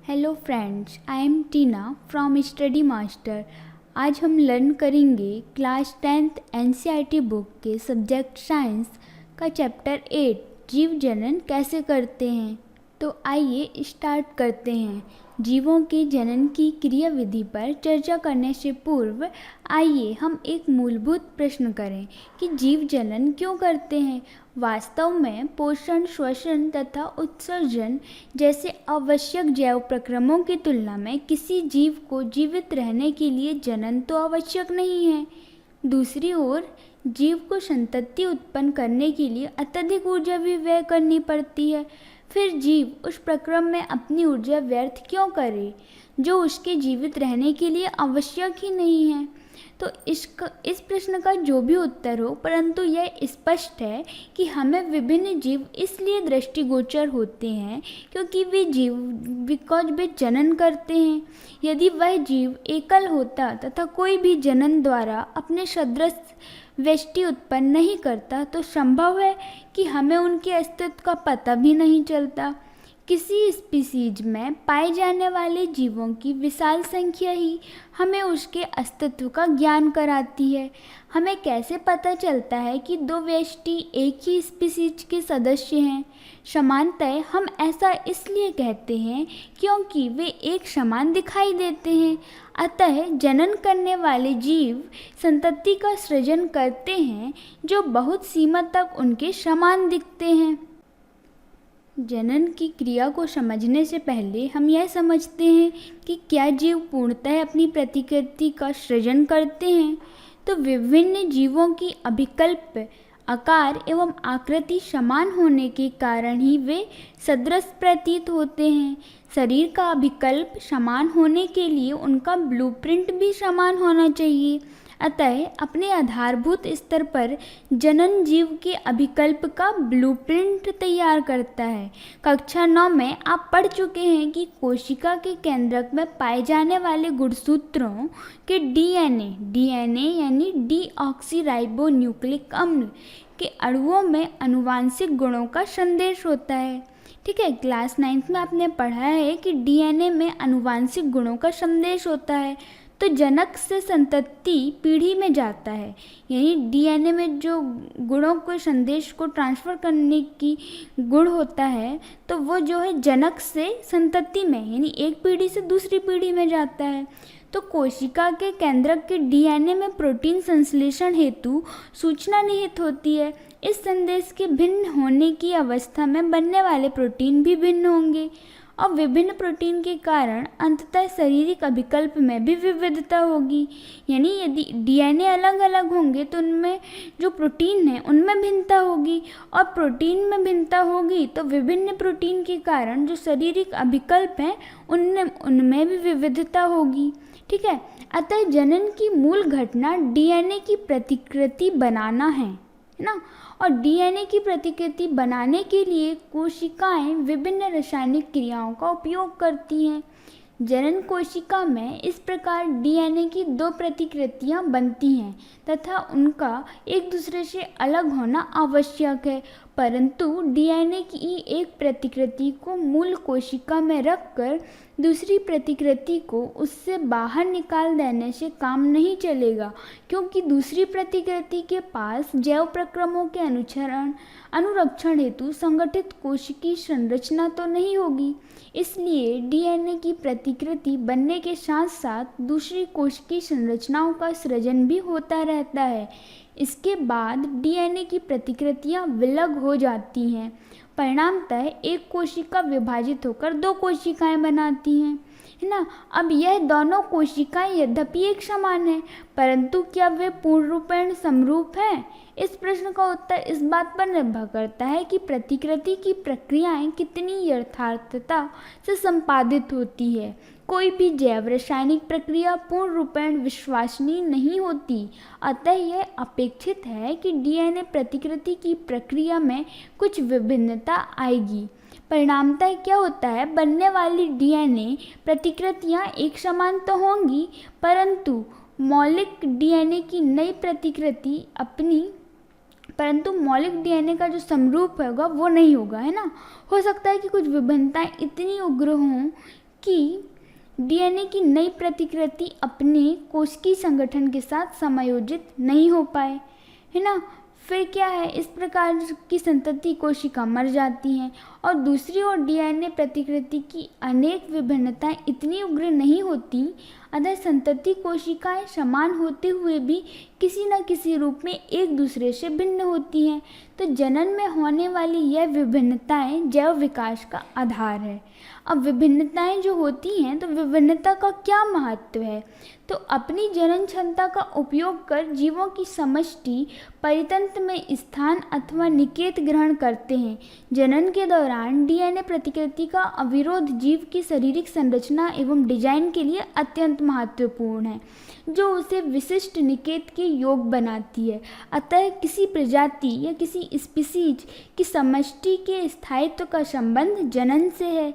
Hello friends, I am Tina from study master. आज हम learn करेंगे क्लास 10th एनसीईआरटी बुक के subject science का चैप्टर 8 जीव जनन कैसे करते हैं। तो आइए स्टार्ट करते हैं। जीवों के जनन की क्रिया विधि पर चर्चा करने से पूर्व आइए हम एक मूलभूत प्रश्न करें कि जीव जनन क्यों करते हैं। वास्तव में पोषण, श्वसन तथा उत्सर्जन जैसे आवश्यक जैव प्रक्रमों की तुलना में किसी जीव को जीवित रहने के लिए जनन तो आवश्यक नहीं है। दूसरी ओर जीव को संतति उत्पन्न करने के लिए अत्यधिक ऊर्जा भी व्यय करनी पड़ती है। फिर जीव उस प्रक्रम में अपनी ऊर्जा व्यर्थ क्यों करे जो उसके जीवित रहने के लिए आवश्यक ही नहीं है। तो इस प्रश्न का जो भी उत्तर हो, परंतु यह स्पष्ट है कि हमें विभिन्न जीव इसलिए दृष्टिगोचर होते हैं क्योंकि वे जनन करते हैं। यदि वह जीव एकल होता तथा कोई भी जनन द्वारा अपने सदृश व्यष्टि उत्पन्न नहीं करता तो संभव है कि हमें उनके अस्तित्व का पता भी नहीं चलता। किसी स्पीसीज में पाए जाने वाले जीवों की विशाल संख्या ही हमें उसके अस्तित्व का ज्ञान कराती है। हमें कैसे पता चलता है कि दो व्यष्टि एक ही स्पीसीज के सदस्य हैं? समानतः हम ऐसा इसलिए कहते हैं क्योंकि वे एक समान दिखाई देते हैं। अतः जनन करने वाले जीव संतति का सृजन करते हैं जो बहुत सीमा तक उनके समान दिखते हैं। जनन की क्रिया को समझने से पहले हम यह समझते हैं कि क्या जीव पूर्णतः अपनी प्रतिकृति का सृजन करते हैं। तो विभिन्न जीवों की अभिकल्प आकार एवं आकृति समान होने के कारण ही वे सदृश प्रतीत होते हैं। शरीर का अभिकल्प समान होने के लिए उनका ब्लूप्रिंट भी समान होना चाहिए। अतः अपने आधारभूत स्तर पर जनन जीव के अभिकल्प का ब्लूप्रिंट तैयार करता है। कक्षा 9 में आप पढ़ चुके हैं कि कोशिका के केंद्रक में पाए जाने वाले गुणसूत्रों के डीएनए यानी डीऑक्सीराइबोन्यूक्लिक अम्ल के अणुओं में आनुवंशिक गुणों का संदेश होता है। ठीक है, क्लास 9th में आपने पढ़ा है कि डीएनए में आनुवंशिक गुणों का संदेश होता है। तो जनक से संतति पीढ़ी में जाता है, यानी डीएनए में जो गुणों को संदेश को ट्रांसफ़र करने की गुण होता है तो वो जो है जनक से संतति में यानी एक पीढ़ी से दूसरी पीढ़ी में जाता है। तो कोशिका के केंद्रक के डीएनए में प्रोटीन संश्लेषण हेतु सूचना निहित होती है। इस संदेश के भिन्न होने की अवस्था में बनने वाले प्रोटीन भी भिन्न होंगे और विभिन्न प्रोटीन के कारण अंततः शारीरिक अभिकल्प में भी विविधता होगी। यानी यदि डीएनए अलग अलग होंगे तो उनमें जो प्रोटीन है उनमें भिन्नता होगी और प्रोटीन में भिन्नता होगी तो विभिन्न प्रोटीन के कारण जो शारीरिक अभिकल्प हैं उनमें भी विविधता होगी। ठीक है, अतः जनन की मूल घटना डीएनए की प्रतिकृति बनाना है ना। और डीएनए की प्रतिकृति बनाने के लिए कोशिकाएं विभिन्न रासायनिक क्रियाओं का उपयोग करती हैं। जनन कोशिका में इस प्रकार डीएनए की दो प्रतिकृतियां बनती हैं तथा उनका एक दूसरे से अलग होना आवश्यक है, परंतु डीएनए की एक प्रतिकृति को मूल कोशिका में रखकर दूसरी प्रतिकृति को उससे बाहर निकाल देने से काम नहीं चलेगा, क्योंकि दूसरी प्रतिकृति के पास जैव प्रक्रमों के अनुरक्षण हेतु संगठित कोशिकीय संरचना तो नहीं होगी। इसलिए डीएनए की प्रतिकृति बनने के साथ साथ दूसरी कोशिकीय संरचनाओं का सृजन भी होता रहता है। इसके बाद डीएनए की प्रतिकृतियां विलग हो जाती हैं। परिणामतः एक कोशिका विभाजित होकर दो कोशिकाएं बनाती हैं, है ना। अब यह दोनों कोशिकाएं यद्यपि एक समान है, परंतु क्या वे पूर्ण रूपेण समरूप हैं? इस प्रश्न का उत्तर इस बात पर निर्भर करता है कि प्रतिकृति की प्रक्रियाएं कितनी यथार्थता से संपादित होती है। कोई भी जैव रासायनिक प्रक्रिया पूर्ण रूपेण विश्वसनीय नहीं होती, अतः यह अपेक्षित है कि डीएनए प्रतिकृति की प्रक्रिया में कुछ विभिन्नता आएगी। परिणामतः क्या होता है, बनने वाली डीएनए प्रतिकृतियां एक समान तो होंगी, परंतु मौलिक डीएनए का जो समरूप होगा वो नहीं होगा, है ना। हो सकता है कि कुछ विभिन्नताएं इतनी उग्र हों कि डीएनए की नई प्रतिकृति अपने कोशिकीय संगठन के साथ समायोजित नहीं हो पाए, है ना। फिर क्या है, इस प्रकार की संतति कोशिका मर जाती हैं। और दूसरी ओर डीएनए प्रतिकृति की अनेक विभिन्नताएं इतनी उग्र नहीं होती, अतः संतति कोशिकाएं समान होते हुए भी किसी न किसी रूप में एक दूसरे से भिन्न होती हैं। तो जनन में होने वाली यह विभिन्नताएं जैव विकास का आधार है। अब विभिन्नताएं जो होती हैं, तो विभिन्नता का क्या महत्व है, तो अपनी जनन क्षमता का उपयोग कर जीवों की समष्टि परितंत्र में स्थान अथवा निकेत ग्रहण करते हैं। जनन के दौरान डीएनए प्रतिकृति का अविरोध जीव की शारीरिक संरचना एवं डिजाइन के लिए अत्यंत महत्वपूर्ण है, जो उसे विशिष्ट निकेत के योग बनाती है। अतः किसी प्रजाति या किसी स्पीसीज की समष्टि के स्थायित्व का संबंध जनन से है,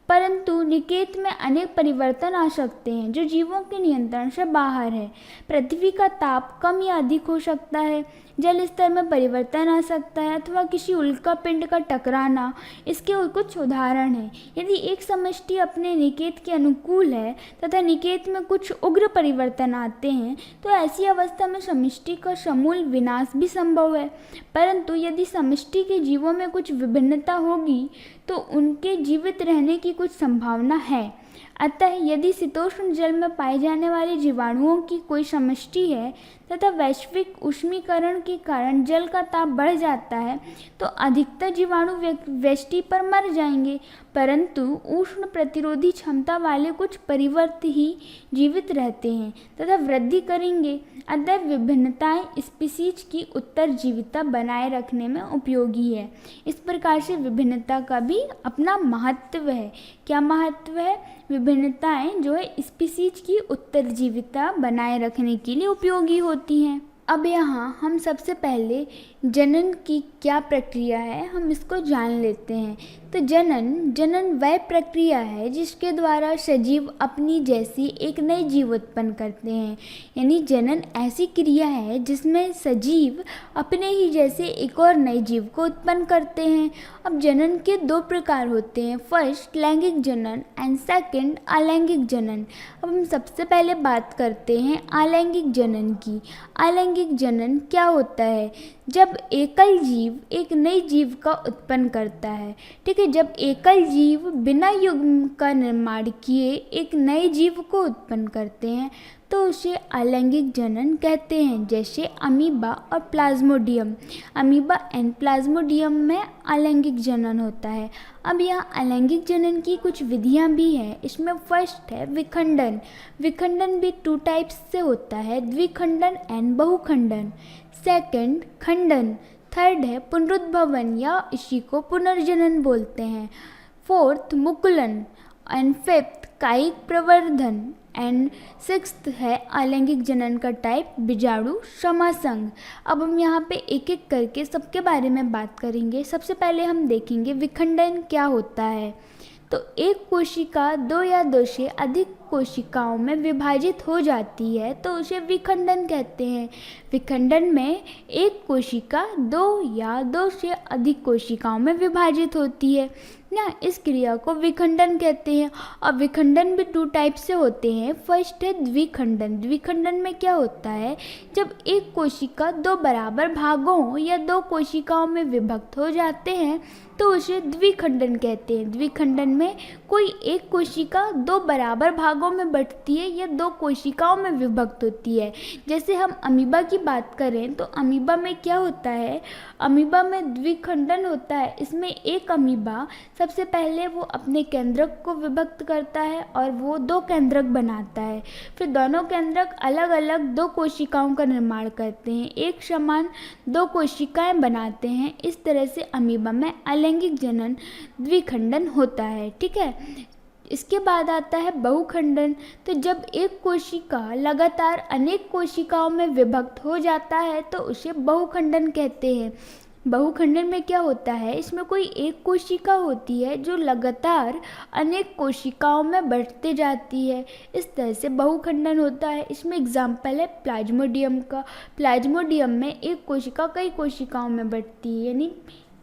परंतु निकेत में अनेक परिवर्तन आ सकते हैं जो जीवों के नियंत्रण से बाहर है। पृथ्वी का ताप कम या अधिक हो सकता है, जल स्तर में परिवर्तन आ सकता है, अथवा किसी उल्का पिंड का टकराना इसके कुछ उदाहरण हैं। यदि एक समष्टि अपने निकेत के अनुकूल है तथा निकेत में कुछ उग्र परिवर्तन आते हैं, तो ऐसी अवस्था में समष्टि का समूल विनाश भी संभव है। परंतु यदि समष्टि के जीवों में कुछ विभिन्नता होगी तो उनके जीवित रहने की कुछ संभावना है। अतः यदि शीतोष्ण जल में पाए जाने वाले जीवाणुओं की कोई समष्टि है तथा वैश्विक उष्मीकरण के कारण जल का ताप बढ़ जाता है, तो अधिकतर जीवाणु व्यष्टि पर मर जाएंगे, परंतु उष्ण प्रतिरोधी क्षमता वाले कुछ परिवर्त ही जीवित रहते हैं तथा वृद्धि करेंगे। अतः विभिन्नताएं स्पीसीज की उत्तरजीविता बनाए रखने में उपयोगी है। इस प्रकार से विभिन्नता का भी अपना महत्व है। क्या महत्व है? विभिन्नताएं जो है स्पीसीज की उत्तरजीविता बनाए रखने के लिए उपयोगी होती हैं। अब यहाँ हम सबसे पहले जनन की क्या प्रक्रिया है हम इसको जान लेते हैं। तो जनन वह प्रक्रिया है जिसके द्वारा सजीव अपनी जैसी एक नई जीव उत्पन्न करते हैं। यानी जनन ऐसी क्रिया है जिसमें सजीव अपने ही जैसे एक और नई जीव को उत्पन्न करते हैं। अब जनन के दो प्रकार होते हैं, फर्स्ट लैंगिक जनन एंड सेकंड अलैंगिक जनन। अब हम सबसे पहले बात करते हैं अलैंगिक जनन की। अलैंगिक जनन क्या होता है? जब एकल जीव एक नई जीव का उत्पन्न करता है, ठीक है। जब एकल जीव बिना युग्म का निर्माण किए एक नए जीव को उत्पन्न करते हैं तो उसे अलैंगिक जनन कहते हैं। जैसे अमीबा और प्लाज्मोडियम, अमीबा एंड प्लाज्मोडियम में अलैंगिक जनन होता है। अब यहाँ अलैंगिक जनन की कुछ विधियाँ भी हैं। इसमें फर्स्ट है विखंडन। विखंडन भी 2 टाइप्स से होता है, द्विखंडन एंड बहुखंडन। सेकंड खंडन। थर्ड है पुनरुद्भवन या इसी को पुनर्जनन बोलते हैं। फोर्थ मुकुलन एंड फिफ्थ कायिक प्रवर्धन एंड सिक्स्थ है अलैंगिक जनन का टाइप बीजाणु समासंग। अब हम यहाँ पे एक एक करके सबके बारे में बात करेंगे। सबसे पहले हम देखेंगे विखंडन क्या होता है। तो एक कोशिका 2 या 2 से अधिक कोशिकाओं में विभाजित हो जाती है तो उसे विखंडन कहते हैं। विखंडन में एक कोशिका 2 या 2 से अधिक कोशिकाओं में विभाजित होती है ना, इस क्रिया को विखंडन कहते हैं। और विखंडन भी 2 टाइप से होते हैं। फर्स्ट है द्विखंडन। द्विखंडन में क्या होता है? जब एक कोशिका 2 बराबर भागों या 2 कोशिकाओं में विभक्त हो जाते हैं तो उसे द्विखंडन कहते हैं। द्विखंडन में कोई एक कोशिका 2 बराबर भागों में बंटती है या 2 कोशिकाओं में विभक्त होती है। जैसे हम अमीबा की बात करें तो अमीबा में क्या होता है? अमीबा में द्विखंडन होता है। इसमें एक अमीबा सबसे पहले वो अपने केंद्रक को विभक्त करता है और वो 2 केंद्रक बनाता है। फिर दोनों केंद्रक अलग अलग 2 कोशिकाओं का निर्माण करते हैं, एक समान 2 कोशिकाएं बनाते हैं। इस तरह से अमीबा में अलैंगिक जनन द्विखंडन होता है, ठीक है। इसके बाद आता है बहुखंडन। तो जब एक कोशिका लगातार अनेक कोशिकाओं में विभक्त हो जाता है तो उसे बहुखंडन कहते हैं। बहुखंडन में क्या होता है? इसमें कोई एक कोशिका होती है जो लगातार अनेक कोशिकाओं में बढ़ते जाती है, इस तरह से बहुखंडन होता है। इसमें एग्जाम्पल है प्लाज्मोडियम का। प्लाज्मोडियम में एक कोशिका कई कोशिकाओं में बढ़ती है, यानी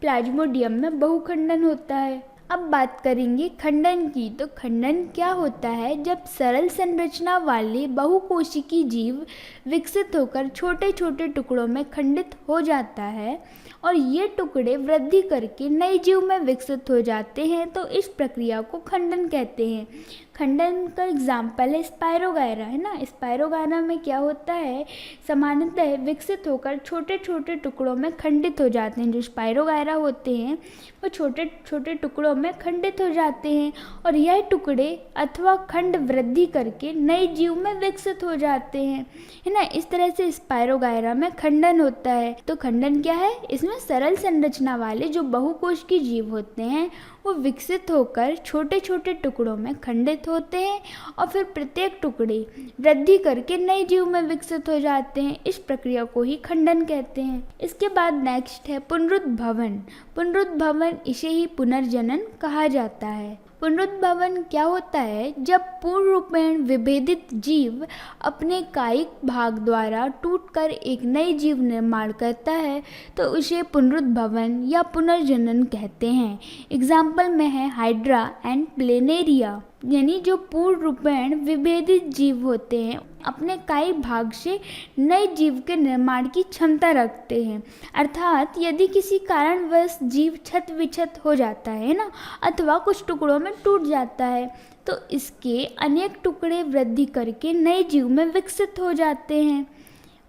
प्लाज्मोडियम में बहुखंडन होता है। अब बात करेंगे खंडन की। तो खंडन क्या होता है? जब सरल संरचना वाले बहुकोशिकीय जीव विकसित होकर छोटे छोटे टुकड़ों में खंडित हो जाता है और ये टुकड़े वृद्धि करके नए जीव में विकसित हो जाते हैं, तो इस प्रक्रिया को खंडन कहते हैं। खंडन का एग्जाम्पल है स्पायरोगायरा, है ना। स्पायरोगायरा में क्या होता है? सामान्यतः विकसित होकर छोटे छोटे टुकड़ों में खंडित हो जाते हैं। जो स्पायरोगायरा होते हैं वो छोटे छोटे टुकड़ों में खंडित हो जाते हैं और यह टुकड़े अथवा खंड वृद्धि करके नए जीव में विकसित हो जाते हैं, है ना। इस तरह से स्पायरोगायरा में खंडन होता है। तो खंडन क्या है? इसमें सरल संरचना वाले जो बहुकोशिकीय जीव होते हैं वो विकसित होकर छोटे छोटे टुकड़ों में खंडित होते हैं और फिर प्रत्येक टुकड़े वृद्धि करके नए जीव में विकसित हो जाते हैं। इस प्रक्रिया को ही खंडन कहते हैं। इसके बाद नेक्स्ट है पुनरुद्भवन। पुनरुद्भवन इसे ही पुनर्जनन कहा जाता है। पुनरुद्भवन क्या होता है? जब पूर्ण रूपेण विभेदित जीव अपने कायिक भाग द्वारा टूटकर एक नए जीव निर्माण करता है तो उसे पुनरुद्भवन या पुनर्जनन कहते हैं। एग्जाम्पल में है हाइड्रा एंड प्लेनेरिया, यानी जो पूर्ण रूपेण विभेदित जीव होते हैं अपने कायिक भाग से नए जीव के निर्माण की क्षमता रखते हैं। अर्थात यदि किसी कारणवश जीव छत विक्षत हो जाता है ना, अथवा कुछ टुकड़ों में टूट जाता है, तो इसके अनेक टुकड़े वृद्धि करके नए जीव में विकसित हो जाते हैं।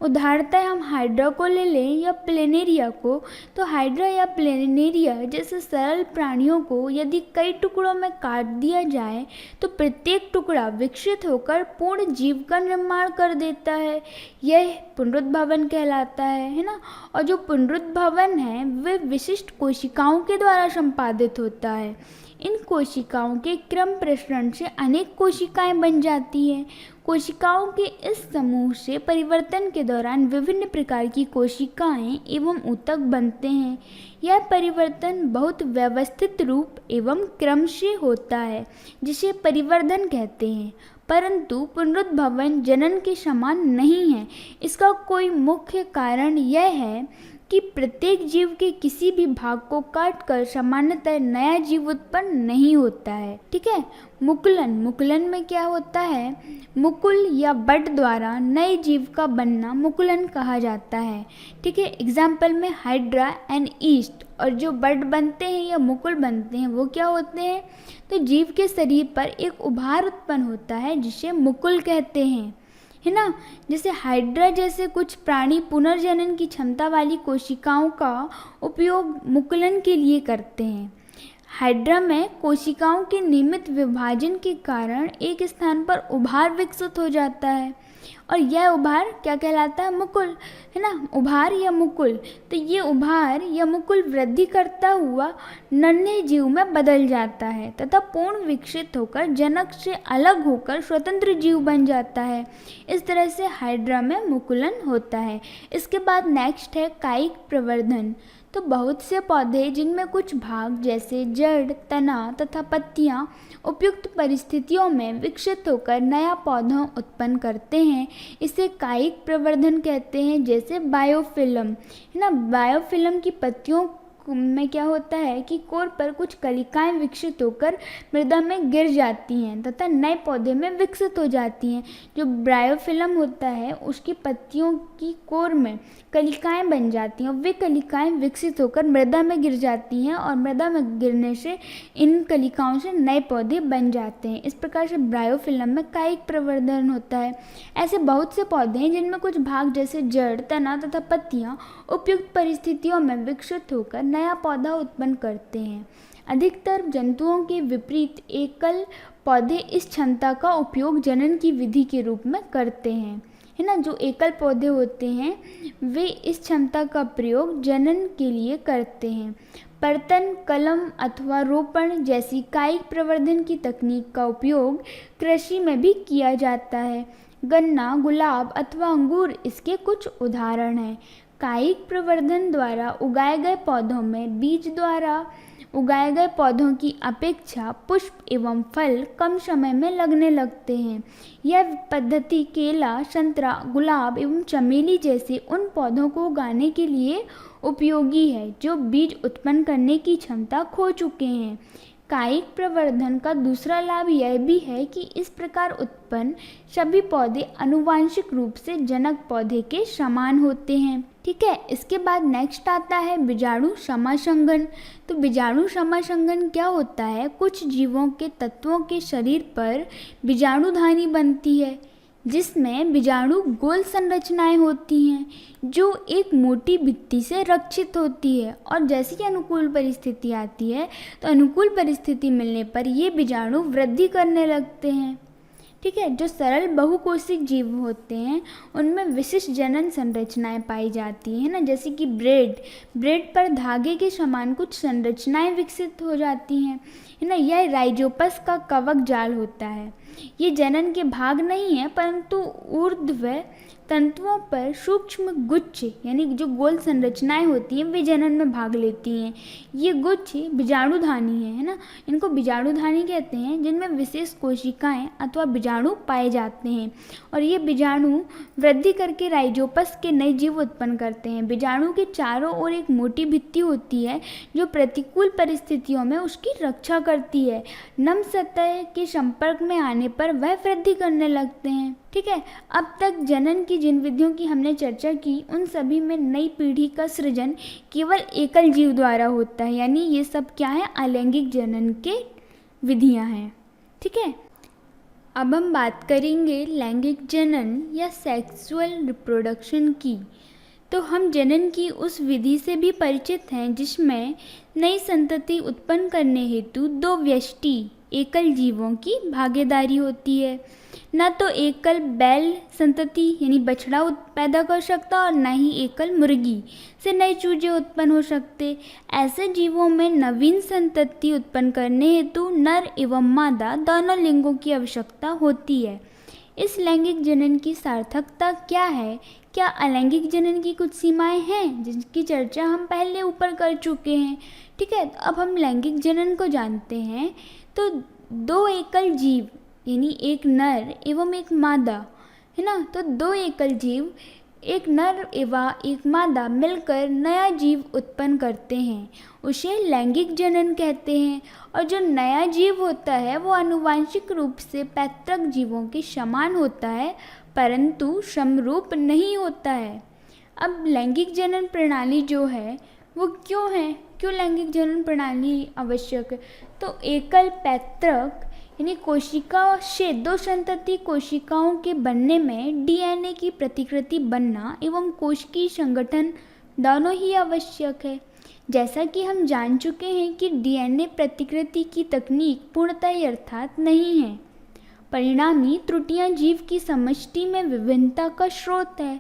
उदाहरणतः हम हाइड्रा को ले लें या प्लेनेरिया को, तो हाइड्रा या प्लेनेरिया जैसे सरल प्राणियों को यदि कई टुकड़ों में काट दिया जाए तो प्रत्येक टुकड़ा विकसित होकर पूर्ण जीव का निर्माण कर देता है। यह पुनरुद्भवन कहलाता है ना। और जो पुनरुद्भवन है वह विशिष्ट कोशिकाओं के द्वारा संपादित होता है। इन कोशिकाओं के क्रम प्रसरण से अनेक कोशिकाएं बन जाती हैं। कोशिकाओं के इस समूह से परिवर्तन के दौरान विभिन्न प्रकार की कोशिकाएं एवं ऊतक बनते हैं। यह परिवर्तन बहुत व्यवस्थित रूप एवं क्रम से होता है जिसे परिवर्धन कहते हैं, परंतु पुनरुद्भवन जनन के समान नहीं है। इसका कोई मुख्य कारण यह है कि प्रत्येक जीव के किसी भी भाग को काटकर सामान्यतः नया जीव उत्पन्न नहीं होता है। ठीक है। मुकुलन। मुकुलन में क्या होता है? मुकुल या बड द्वारा नए जीव का बनना मुकुलन कहा जाता है। ठीक है। एग्जाम्पल में हाइड्रा एंड ईस्ट। और जो बड बनते हैं या मुकुल बनते हैं वो क्या होते हैं? तो जीव के शरीर पर एक उभार उत्पन्न होता है जिसे मुकुल कहते हैं, है ना। जैसे हाइड्रा जैसे कुछ प्राणी पुनर्जनन की क्षमता वाली कोशिकाओं का उपयोग मुकुलन के लिए करते हैं। हाइड्रा में कोशिकाओं के नियमित विभाजन के कारण एक स्थान पर उभार विकसित हो जाता है और यह उभार क्या कहलाता है? मुकुल, है ना। उभार या मुकुल। तो ये उभार या मुकुल वृद्धि करता हुआ नन्हे जीव में बदल जाता है तथा पूर्ण विकसित होकर जनक से अलग होकर स्वतंत्र जीव बन जाता है। इस तरह से हाइड्रा में मुकुलन होता है। इसके बाद नेक्स्ट है कायिक प्रवर्धन। तो बहुत से पौधे जिनमें कुछ भाग जैसे जड़, तना तथा पत्तियां उपयुक्त परिस्थितियों में विकसित होकर नया पौधा उत्पन्न करते हैं, इसे कायिक प्रवर्धन कहते हैं। जैसे बायोफिल्म, है ना। बायोफिल्म की पत्तियों में क्या होता है कि कोर पर कुछ कलिकाएं विकसित होकर मृदा में गिर जाती हैं तथा नए पौधे में विकसित हो जाती हैं। जो बायोफिल्म होता है उसकी पत्तियों की कोर में कलिकाएं बन जाती हैं और वे कलिकाएं विकसित होकर मृदा में गिर जाती हैं और मृदा में गिरने से इन कलिकाओं से नए पौधे बन जाते हैं। इस प्रकार से बायोफिल्म में कायिक प्रवर्धन होता है। ऐसे बहुत से पौधे हैं जिनमें कुछ भाग जैसे जड़, तना तथा पत्तियां उपयुक्त परिस्थितियों में विकसित होकर नया पौधा उत्पन्न करते हैं। अधिकतर जंतुओं के विपरीत एकल पौधे इस क्षमता का उपयोग जनन की विधि के रूप में करते हैं, है ना। जो एकल पौधे होते हैं वे इस क्षमता का प्रयोग जनन के लिए करते हैं। पर्तन, कलम अथवा रोपण जैसी कायिक प्रवर्धन की तकनीक का उपयोग कृषि में भी किया जाता है। गन्ना, गुलाब अथवा अंगूर इसके कुछ उदाहरण हैं। कायिक प्रवर्धन द्वारा उगाए गए पौधों में बीज द्वारा उगाए गए पौधों की अपेक्षा पुष्प एवं फल कम समय में लगने लगते हैं। यह पद्धति केला, संतरा, गुलाब एवं चमेली जैसे उन पौधों को उगाने के लिए उपयोगी है जो बीज उत्पन्न करने की क्षमता खो चुके हैं। कायिक प्रवर्धन का दूसरा लाभ यह भी है कि इस प्रकार उत्पन्न सभी पौधे आनुवांशिक रूप से जनक पौधे के समान होते हैं। ठीक है, इसके बाद नेक्स्ट आता है बीजाणु समासंघन। तो बीजाणु समासंघन क्या होता है? कुछ जीवों के तत्वों के शरीर पर बीजाणुधानी बनती है, जिसमें बीजाणु गोल संरचनाएं होती हैं जो एक मोटी भित्ति से रक्षित होती है, और जैसे कि अनुकूल परिस्थिति आती है तो अनुकूल परिस्थिति मिलने पर ये बीजाणु वृद्धि करने लगते हैं। ठीक है, जो सरल बहुकोशिक जीव होते हैं उनमें विशिष्ट जनन संरचनाएं पाई जाती हैं ना, जैसे कि ब्रेड पर धागे के समान कुछ संरचनाएं विकसित हो जाती हैं, है ना। यह राइजोपस का कवक जाल होता है। ये जनन के भाग नहीं है, परंतु ऊर्ध्व तंतुओं पर सूक्ष्म गुच्छ यानी जो गोल संरचनाएं होती हैं वे जनन में भाग लेती हैं। ये गुच्छ बीजाणुधानी है ना, इनको बीजाणुधानी कहते हैं, जिनमें विशेष कोशिकाएं अथवा बीजाणु पाए जाते हैं, और ये बीजाणु वृद्धि करके राइजोपस के नए जीव उत्पन्न करते हैं। बीजाणु के चारों ओर एक मोटी भित्ति होती है जो प्रतिकूल परिस्थितियों में उसकी रक्षा करती है। नम सतह के संपर्क में आने पर वह वृद्धि करने लगते हैं। ठीक है, अब तक जनन की जिन विधियों की हमने चर्चा की उन सभी में नई पीढ़ी का सृजन केवल एकल जीव द्वारा होता है, यानी ये सब क्या है? अलैंगिक जनन के विधियां हैं। ठीक है, अब हम बात करेंगे लैंगिक जनन या सेक्सुअल रिप्रोडक्शन की। तो हम जनन की उस विधि से भी परिचित हैं जिसमें नई संतति उत्पन्न करने हेतु दो व्यष्टि एकल जीवों की भागीदारी होती है। न तो एकल बैल संतति यानी बछड़ा पैदा कर सकता और न ही एकल मुर्गी से नए चूजे उत्पन्न हो सकते। ऐसे जीवों में नवीन संतति उत्पन्न करने हेतु नर एवं मादा दोनों लिंगों की आवश्यकता होती है। इस लैंगिक जनन की सार्थकता क्या है? क्या अलैंगिक जनन की कुछ सीमाएं हैं जिनकी चर्चा हम पहले ऊपर कर चुके हैं? ठीक है, अब हम लैंगिक जनन को जानते हैं। तो दो एकल जीव यानी एक नर एवं एक मादा, है ना, तो दो एकल जीव एक नर एवं एक मादा मिलकर नया जीव उत्पन्न करते हैं, उसे लैंगिक जनन कहते हैं। और जो नया जीव होता है वो आनुवांशिक रूप से पैतृक जीवों के समान होता है, परंतु समरूप नहीं होता है। अब लैंगिक जनन प्रणाली जो है वो क्यों लैंगिक जनन प्रणाली आवश्यक है? तो एकल पैतृक यानी कोशिका से दो संतति कोशिकाओं के बनने में डीएनए की प्रतिकृति बनना एवं कोशिकीय संगठन दोनों ही आवश्यक है। जैसा कि हम जान चुके हैं कि डीएनए प्रतिकृति की तकनीक पूर्णतः यथार्थ नहीं है, परिणामी त्रुटियां जीव की समष्टि में विभिन्नता का स्रोत है।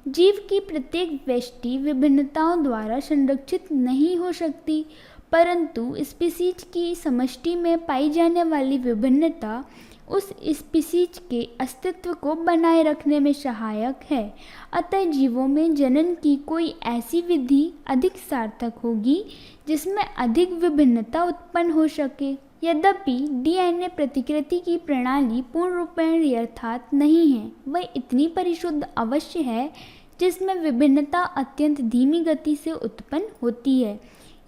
जीव की प्रत्येक व्यष्टि विभिन्नताओं द्वारा संरक्षित नहीं हो सकती, परंतु स्पीसीज की समष्टि में पाई जाने वाली विभिन्नता उस स्पीसीज के अस्तित्व को बनाए रखने में सहायक है। अतः जीवों में जनन की कोई ऐसी विधि अधिक सार्थक होगी जिसमें अधिक विभिन्नता उत्पन्न हो सके। यद्यपि डीएनए प्रतिकृति की प्रणाली पूर्ण रूपेण यथार्थ नहीं है, वह इतनी परिशुद्ध अवश्य है जिसमें विभिन्नता अत्यंत धीमी गति से उत्पन्न होती है।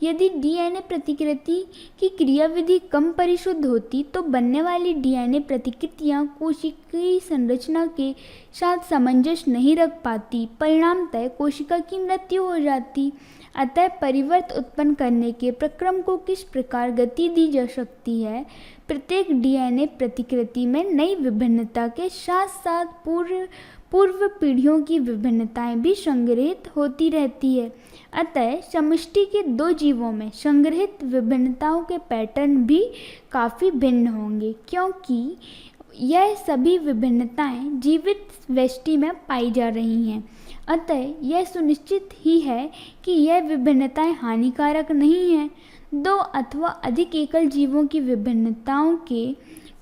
यदि डीएनए प्रतिकृति की क्रियाविधि कम परिशुद्ध होती तो बनने वाली डीएनए प्रतिकृतियां कोशिकीय संरचना के साथ सामंजस्य नहीं रख पाती, परिणामतः कोशिका की मृत्यु हो जाती। अतः परिवर्त उत्पन्न करने के प्रक्रम को किस प्रकार गति दी जा सकती है? प्रत्येक डीएनए प्रतिकृति में नई विभिन्नता के साथ साथ पूर्व पीढ़ियों की विभिन्नताएं भी संग्रहित होती रहती है। अतः समष्टि के दो जीवों में संग्रहित विभिन्नताओं के पैटर्न भी काफ़ी भिन्न होंगे, क्योंकि यह सभी विभिन्नताएं जीवित व्यष्टि में पाई जा रही हैं। अतः यह सुनिश्चित ही है कि यह विभिन्नताएं हानिकारक नहीं हैं। दो अथवा अधिक एकल जीवों की विभिन्नताओं के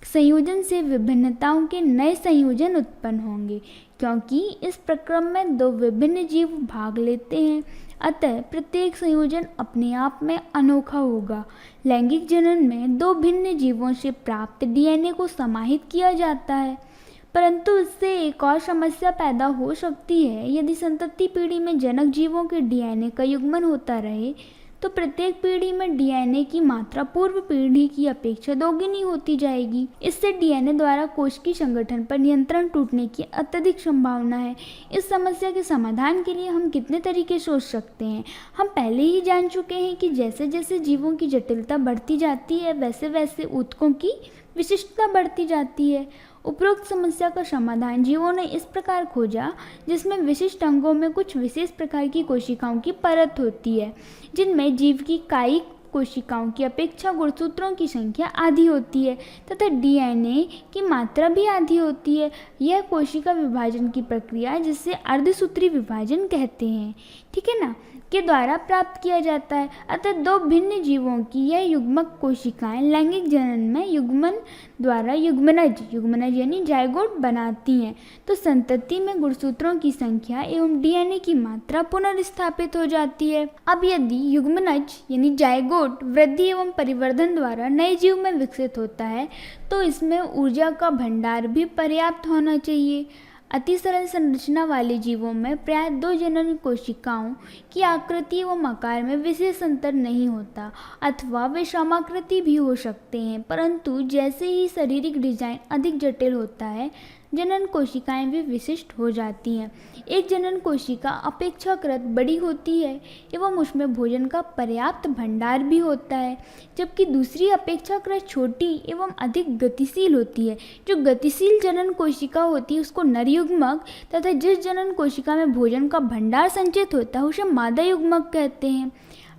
संयोजन से विभिन्नताओं के नए संयोजन उत्पन्न होंगे, क्योंकि इस प्रक्रम में दो विभिन्न जीव भाग लेते हैं। अतः प्रत्येक संयोजन अपने आप में अनोखा होगा। लैंगिक जनन में दो भिन्न जीवों से प्राप्त डीएनए को समाहित किया जाता है, परंतु इससे एक और समस्या पैदा हो सकती है। यदि संतति पीढ़ी में जनक जीवों के डीएनए का युग्मन होता रहे तो प्रत्येक पीढ़ी में डीएनए की मात्रा पूर्व पीढ़ी की अपेक्षा दोगुनी होती जाएगी। इससे डीएनए द्वारा कोशिकीय संगठन पर नियंत्रण टूटने की अत्यधिक संभावना है। इस समस्या के समाधान के लिए हम कितने तरीके सोच सकते हैं? हम पहले ही जान चुके हैं कि जैसे जैसे जीवों की जटिलता बढ़ती जाती है वैसे वैसे ऊतकों की विशिष्टता बढ़ती जाती है। उपरोक्त समस्या का समाधान जीवों ने इस प्रकार खोजा जिसमें विशिष्ट अंगों में कुछ विशेष प्रकार की कोशिकाओं की परत होती है, जिनमें जीव की कायिक कोशिकाओं की अपेक्षा गुणसूत्रों की संख्या आधी होती है तथा डीएनए की मात्रा भी आधी होती है। यह कोशिका विभाजन की प्रक्रिया जिसे अर्धसूत्री विभाजन कहते हैं, ठीक है ना, के द्वारा प्राप्त किया जाता है। अतः दो भिन्न जीवों की यह युग्मक कोशिकाएं लैंगिक जनन में युग्मन द्वारा युग्मनज यानी जायगोट बनाती हैं। तो संतति में गुणसूत्रों की संख्या एवं डीएनए की मात्रा पुनर्स्थापित हो जाती है। अब यदि युग्मनज यानी जायगोट वृद्धि एवं परिवर्धन द्वारा नए जीव में विकसित होता है तो इसमें ऊर्जा का भंडार भी पर्याप्त होना चाहिए। अति सरल संरचना वाले जीवों में प्राय दो जनन कोशिकाओं की आकृति एवं आकार में विशेष अंतर नहीं होता अथवा वे समाकृति भी हो सकते हैं, परंतु जैसे ही शारीरिक डिजाइन अधिक जटिल होता है जनन कोशिकाएं भी विशिष्ट हो जाती हैं। एक जनन कोशिका अपेक्षाकृत बड़ी होती है एवं उसमें भोजन का पर्याप्त भंडार भी होता है, जबकि दूसरी अपेक्षाकृत छोटी एवं अधिक गतिशील होती है। जो गतिशील जनन कोशिका होती है उसको नर युग्मक तथा जिस जनन कोशिका में भोजन का भंडार संचित होता है उसे मादा युग्मक कहते हैं।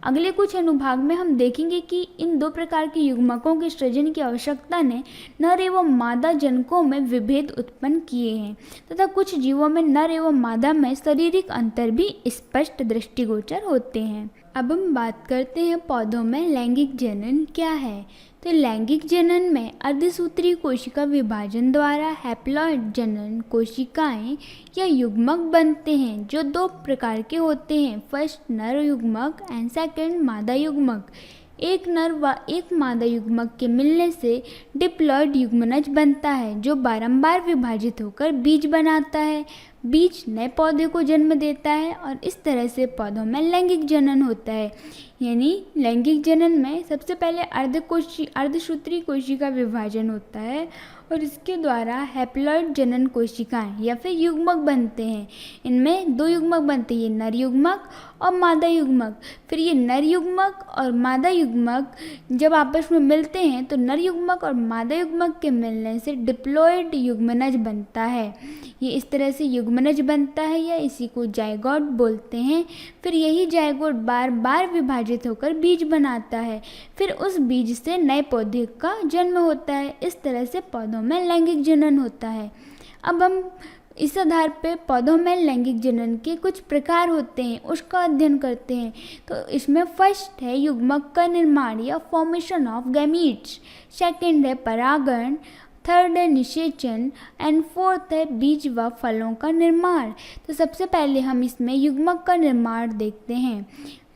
अगले कुछ अनुभाग में हम देखेंगे कि इन दो प्रकार के युग्मकों के सृजन की आवश्यकता ने नर एवं मादा जनकों में विभेद उत्पन्न किए हैं तथा कुछ जीवों में नर एवं मादा में शारीरिक अंतर भी स्पष्ट दृष्टिगोचर होते हैं। अब हम बात करते हैं पौधों में लैंगिक जनन क्या है। तो लैंगिक जनन में अर्धसूत्री कोशिका विभाजन द्वारा हैप्लॉइड जनन कोशिकाएं या युग्मक बनते हैं जो दो प्रकार के होते हैं, फर्स्ट नर युग्मक एंड सेकंड मादा युग्मक। एक नर व एक मादा युग्मक के मिलने से डिप्लॉइड युग्मनज बनता है जो बारंबार विभाजित होकर बीज बनाता है। बीज नए पौधे को जन्म देता है और इस तरह से पौधों में लैंगिक जनन होता है। यानी लैंगिक जनन में सबसे पहले अर्धसूत्री कोशिका विभाजन होता है और इसके द्वारा हैप्लॉइड जनन कोशिकाएं या फिर युग्मक बनते हैं। इनमें दो युग्मक बनते हैं, ये नर युग्मक और मादा युग्मक। फिर ये नर युग्मक और मादा युग्मक जब आपस में मिलते हैं तो नर युग्मक और मादा युग्मक के मिलने से डिप्लॉइड युग्मनज बनता है। ये इस तरह से युग्मनज बनता है या इसी को जायगोट बोलते हैं। फिर यही जायगोट बार बार विभाजित होकर बीज बनाता है, फिर उस बीज से नए पौधे का जन्म होता है। इस तरह से पौधों में लैंगिक जनन होता है। अब हम इस आधार पर पौधों में लैंगिक जनन के कुछ प्रकार होते हैं उसका अध्ययन करते हैं। तो इसमें फर्स्ट है युग्मक का निर्माण या फॉर्मेशन ऑफ गैमीट्स, सेकंड है परागण, थर्ड है निषेचन एंड फोर्थ है बीज व फलों का निर्माण। तो सबसे पहले हम इसमें युग्मक का निर्माण देखते हैं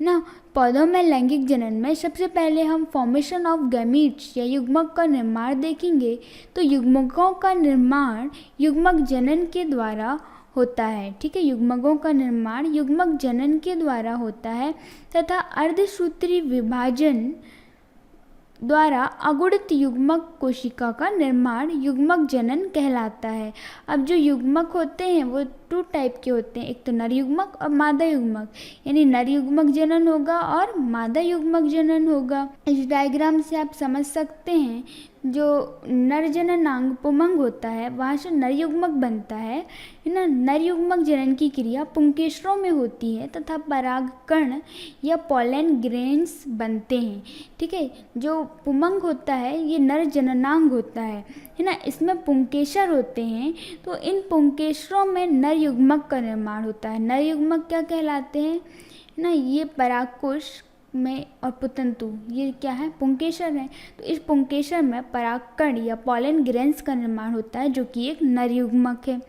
ना। पौधों में लैंगिक जनन में सबसे पहले हम फॉर्मेशन ऑफ गैमीट्स या युग्मक का निर्माण देखेंगे। तो युग्मकों का निर्माण युग्मक जनन के द्वारा होता है, ठीक है। युग्मकों का निर्माण युग्मक जनन के द्वारा होता है तथा अर्धसूत्री विभाजन द्वारा अगुणित युग्मक कोशिका का निर्माण युग्मक जनन कहलाता है। अब जो युग्मक होते हैं वो टू टाइप के होते हैं, एक तो नर युग्मक और मादा युग्मक। यानी नर युग्मक जनन होगा और मादा युग्मक जनन होगा। इस डायग्राम से आप समझ सकते हैं जो नर जननांग पुमंग होता है वहाँ से नर युग्मक बनता है ना। नर युग्मक जनन की क्रिया पुंकेसरों में होती है तथा परागकण या पोलन ग्रेन्स बनते हैं, ठीक है। जो पुमंग होता है ये नर जननांग होता है ना। इसमें पुंकेसर होते हैं तो इन पुंकेसरों में नर युग्मक का निर्माण होता है। नर युग्मक क्या कहलाते हैं ना, ये परागकोश में और पुतंतु ये क्या है, पुंकेसर है। तो इस पुंकेसर में परागकण या पोलन ग्रेन्स का निर्माण होता है जो कि एक नर युग्मक है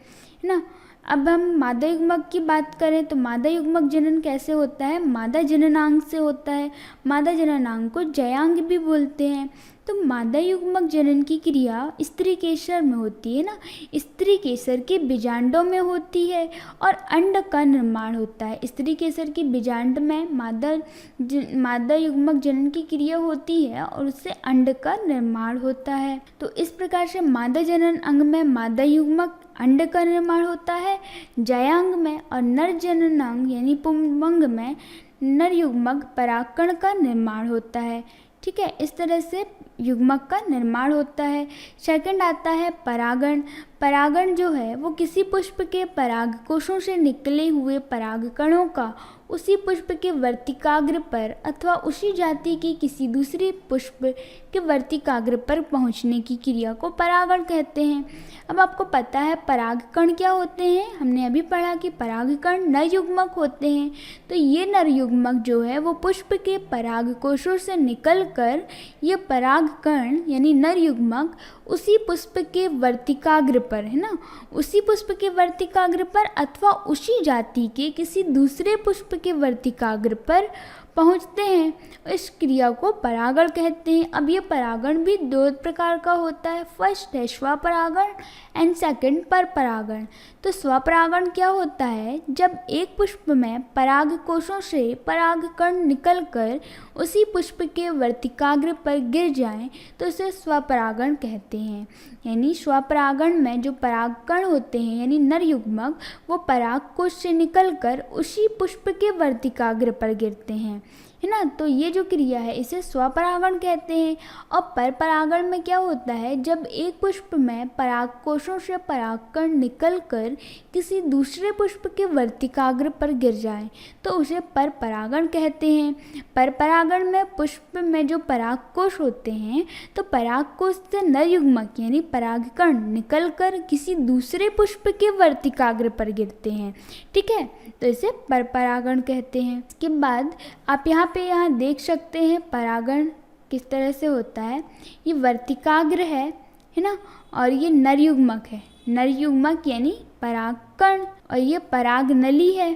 ना। अब हम मादा युग्मक की बात करें तो मादा युग्मक जनन कैसे होता है, मादा जननांग से होता है। मादा जननांग को जयांग भी बोलते हैं। तो मादा युग्मक जनन की क्रिया स्त्री केसर में होती है ना, स्त्री केसर के बीजांडों में होती है और अंड का निर्माण होता है। स्त्री केसर के बीजांड में मादा युग्मक जनन की क्रिया होती है और उससे अंड का निर्माण होता है। तो इस प्रकार से मादा जनन अंग में मादा युग्मक अंड का निर्माण होता है, जयांग में, और नर जनन अंग यानी पुंबंग में नर युग्मक परागकण का निर्माण होता है। ठीक है, इस तरह से युग्मक का निर्माण होता है। सेकंड आता है परागण। परागण जो है वो किसी पुष्प के पराग कोशों से निकले हुए परागकणों का उसी पुष्प के वर्तिकाग्र पर अथवा उसी जाति के किसी दूसरे पुष्प के वर्तिकाग्र पर पहुंचने की क्रिया को परागण कहते हैं। अब आपको पता है परागकण क्या होते हैं, हमने अभी पढ़ा कि परागकण नर युग्मक होते हैं। तो ये नर युग्मक जो है वो पुष्प के पराग कोशों से निकलकर ये परागकण यानी नर युग्मक उसी पुष्प के वर्तिकाग्र पर, है ना, उसी पुष्प के वर्तिकाग्र पर अथवा उसी जाति के किसी दूसरे पुष्प के वर्तिकाग्र पर पहुंचते हैं। इस क्रिया को परागण कहते हैं। अब ये परागण भी दो प्रकार का होता है। फर्स्ट है स्वपरागण एंड सेकंड परपरागण। तो स्वपरागण क्या होता है, जब एक पुष्प में पराग कोशों से परागकण निकलकर उसी पुष्प के वर्तिकाग्र पर गिर जाएं तो उसे स्वपरागण कहते हैं। यानी स्वपरागण में जो परागकण होते हैं यानी नर युग्मक वो पराग कोश से निकलकर उसी पुष्प के वर्तिकाग्र पर गिरते हैं, है ना। तो ये जो क्रिया है इसे स्वपरागण कहते हैं। और परपरागण में क्या होता है, जब एक पुष्प में पराग कोशों से परागकण निकलकर किसी दूसरे पुष्प के वर्तिकाग्र पर गिर जाए तो उसे परपरागण कहते हैं। परपरागण में पुष्प में जो परागकोश होते हैं तो परागकोश से नर युग्मक यानी परागकण निकलकर किसी दूसरे पुष्प के वर्तिकाग्र पर गिरते हैं। ठीक है, तो इसे परपरागण कहते हैं। इसके बाद आप यहाँ देख सकते हैं परागण किस तरह से होता है। ये वर्तिकाग्र है ना, और ये नर युग्मक है। नर युग्मक यानी परागकण, और ये परागनली है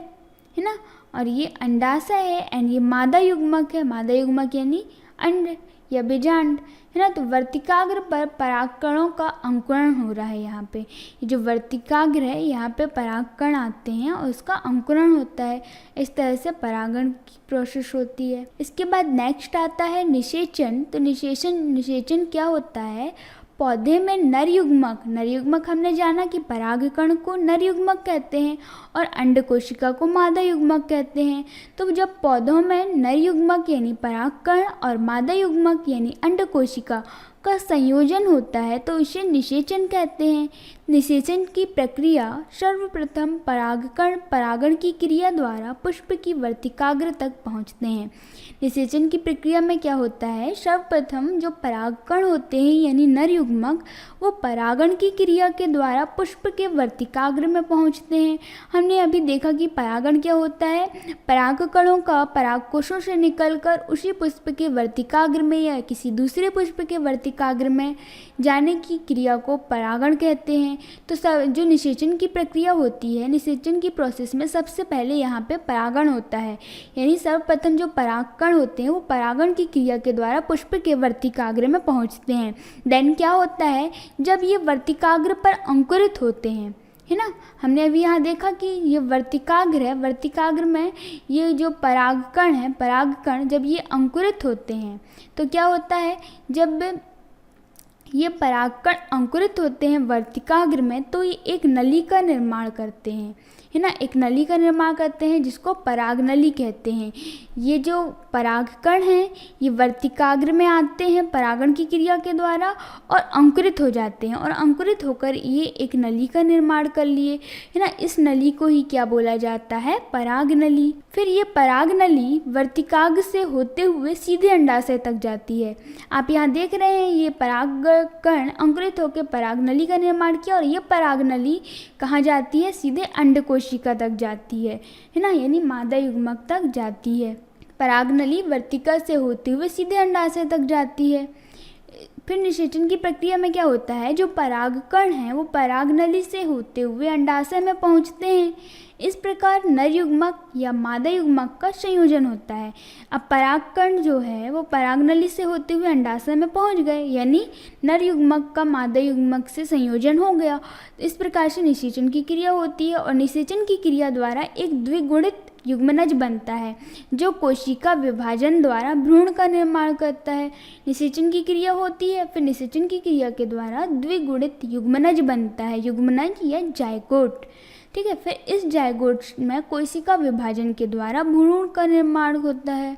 ना, और ये अंडाशय है एंड ये मादा युग्मक है। मादा युग्मक यानी अंड या बीजांड, है ना। तो वर्तिकाग्र पर परागकणों का अंकुरण हो रहा है। यहाँ पे ये जो वर्तिकाग्र है यहाँ पे परागकण आते हैं और उसका अंकुरण होता है। इस तरह से परागण की प्रोसेस होती है। इसके बाद नेक्स्ट आता है निषेचन। तो निषेचन क्या होता है, पौधे में नर युग्मक हमने जाना कि परागकण को नर युग्मक कहते हैं और अंड कोशिका को मादा युग्मक कहते हैं। तो जब पौधों में नर युग्मक यानी परागकण और मादा युग्मक यानी अंड कोशिका का संयोजन होता है तो इसे निषेचन कहते हैं। निषेचन की प्रक्रिया सर्वप्रथम परागकण परागण की क्रिया द्वारा पुष्प की वर्तिकाग्र तक पहुंचते हैं। निषेचन की प्रक्रिया में क्या होता है, सर्वप्रथम जो परागकण होते हैं यानी नर युग्मक वो परागण की क्रिया के द्वारा पुष्प के वर्तिकाग्र में पहुंचते हैं। हमने अभी देखा कि परागण क्या होता है, परागकणों का परागकोशों से निकलकर उसी पुष्प के वर्तिकाग्र में या किसी दूसरे पुष्प के वर्तिकाग्र में जाने की क्रिया को परागण कहते हैं। तो जो निषेचन की प्रक्रिया होती है, निषेचन की प्रोसेस में सबसे पहले यहाँ पे परागण होता है। यानी सर्वप्रथम जो परागकण होते हैं वो परागण की क्रिया के द्वारा पुष्प के वर्तिकाग्र में पहुँचते हैं। देन क्या होता है, जब ये वर्तिकाग्र पर अंकुरित होते हैं, है ना, हमने अभी यहाँ देखा कि ये वर्तिकाग्र है, वर्तिकाग्र में ये जो परागकण है, परागकण जब ये अंकुरित होते हैं तो क्या होता है, जब ये परागकण अंकुरित होते हैं वर्तिकाग्र में तो ये एक नली का निर्माण करते हैं, है ना, एक नली का निर्माण करते हैं जिसको परागनली कहते हैं। ये जो परागकण हैं ये वर्तिकाग्र में आते हैं परागण की क्रिया के द्वारा और अंकुरित हो जाते हैं और अंकुरित होकर ये एक नली का निर्माण कर लिए, है ना। इस नली को ही क्या बोला जाता है, परागनली। फिर ये परागनली वर्तिकाग्र से होते हुए सीधे अंडाशय तक जाती है। आप यहाँ देख रहे हैं ये परागकण अंकुरित होकर परागनली का निर्माण किया और ये परागनली कहाँ जाती है, सीधे अंड कोशिका तक जाती है ना, यानी मादा युग्मक तक जाती है। परागनली वर्तिका से होते हुए सीधे अंडाशय तक जाती है। फिर निषेचन की प्रक्रिया में क्या होता है, जो परागकण हैं वो परागनली से होते हुए अंडाशय में पहुंचते हैं। इस प्रकार नर युग्मक या मादा युग्मक का संयोजन होता है। अब परागकण जो है वो परागनली से होते हुए अंडाशय में पहुंच गए, यानी नर युग्मक का मादा युग्मक से संयोजन हो गया। इस प्रकार से निषेचन की क्रिया होती है और निषेचन की क्रिया द्वारा एक द्विगुणित युग्मनज बनता है जो कोशिका विभाजन द्वारा भ्रूण का निर्माण करता है। निषेचन की क्रिया होती है, फिर निषेचन की क्रिया के द्वारा द्विगुणित युग्मनज बनता है, युग्मनज या जायगोट। ठीक है, फिर इस जायगोट में कोशिका विभाजन के द्वारा भ्रूण का निर्माण होता है।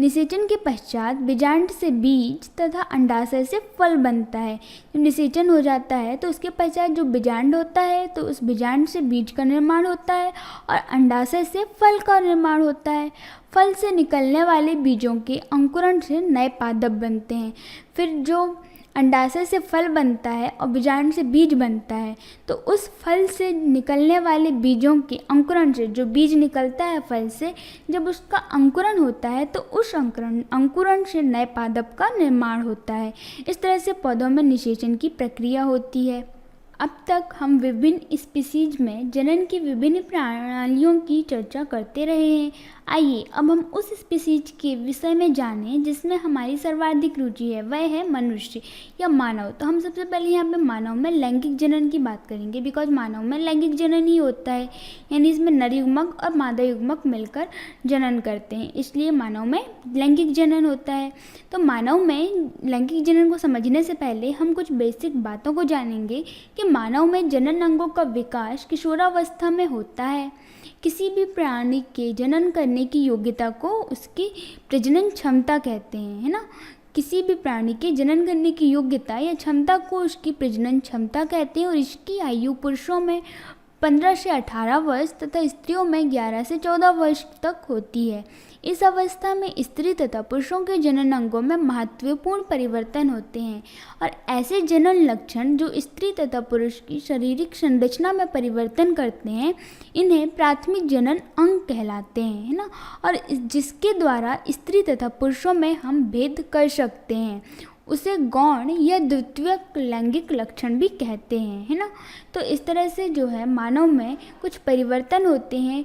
निषेचन के पश्चात बीजांड से बीज तथा अंडाशय से फल बनता है। जब निषेचन हो जाता है तो उसके पश्चात जो बीजांड होता है तो उस बीजांड से बीज का निर्माण होता है और अंडाशय से फल का निर्माण होता है। फल से निकलने वाले बीजों के अंकुरण से नए पादप बनते हैं। फिर जो अंडाशय से फल बनता है और बीजांड से बीज बनता है, तो उस फल से निकलने वाले बीजों के अंकुरण से जो बीज निकलता है फल से, जब उसका अंकुरण होता है तो उस अंकुरण से नए पादप का निर्माण होता है। इस तरह से पौधों में निषेचन की प्रक्रिया होती है। अब तक हम विभिन्न स्पीसीज में जनन की विभिन्न प्रणालियों की चर्चा करते रहे हैं। आइए अब हम उस स्पीसीज के विषय में जानें जिसमें हमारी सर्वाधिक रुचि है, वह है मनुष्य या मानव। तो हम सबसे पहले यहाँ पे मानव में लैंगिक जनन की बात करेंगे, बिकॉज मानव में लैंगिक जनन ही होता है, यानी इसमें नर युग्मक और मादा युग्मक मिलकर जनन करते हैं, इसलिए मानव में लैंगिक जनन होता है। तो मानव में लैंगिक जनन को समझने से पहले हम कुछ बेसिक बातों को जानेंगे कि मानव में जनन अंगों का विकास किशोरावस्था में होता है। किसी भी प्राणी के जनन करने की योग्यता को उसकी प्रजनन क्षमता कहते हैं, है ना। किसी भी प्राणी के जनन करने की योग्यता या क्षमता को उसकी प्रजनन क्षमता कहते हैं और इसकी आयु पुरुषों में 15 से 18 वर्ष तथा स्त्रियों में 11 से 14 वर्ष तक होती है। इस अवस्था में स्त्री तथा पुरुषों के जनन अंगों में महत्वपूर्ण परिवर्तन होते हैं और ऐसे जनन लक्षण जो स्त्री तथा पुरुष की शारीरिक संरचना में परिवर्तन करते हैं, इन्हें प्राथमिक जनन अंग कहलाते हैं, है ना। और जिसके द्वारा स्त्री तथा पुरुषों में हम भेद कर सकते हैं, उसे गौण या द्वितीयक लैंगिक लक्षण भी कहते हैं, है ना। तो इस तरह से जो है मानव में कुछ परिवर्तन होते हैं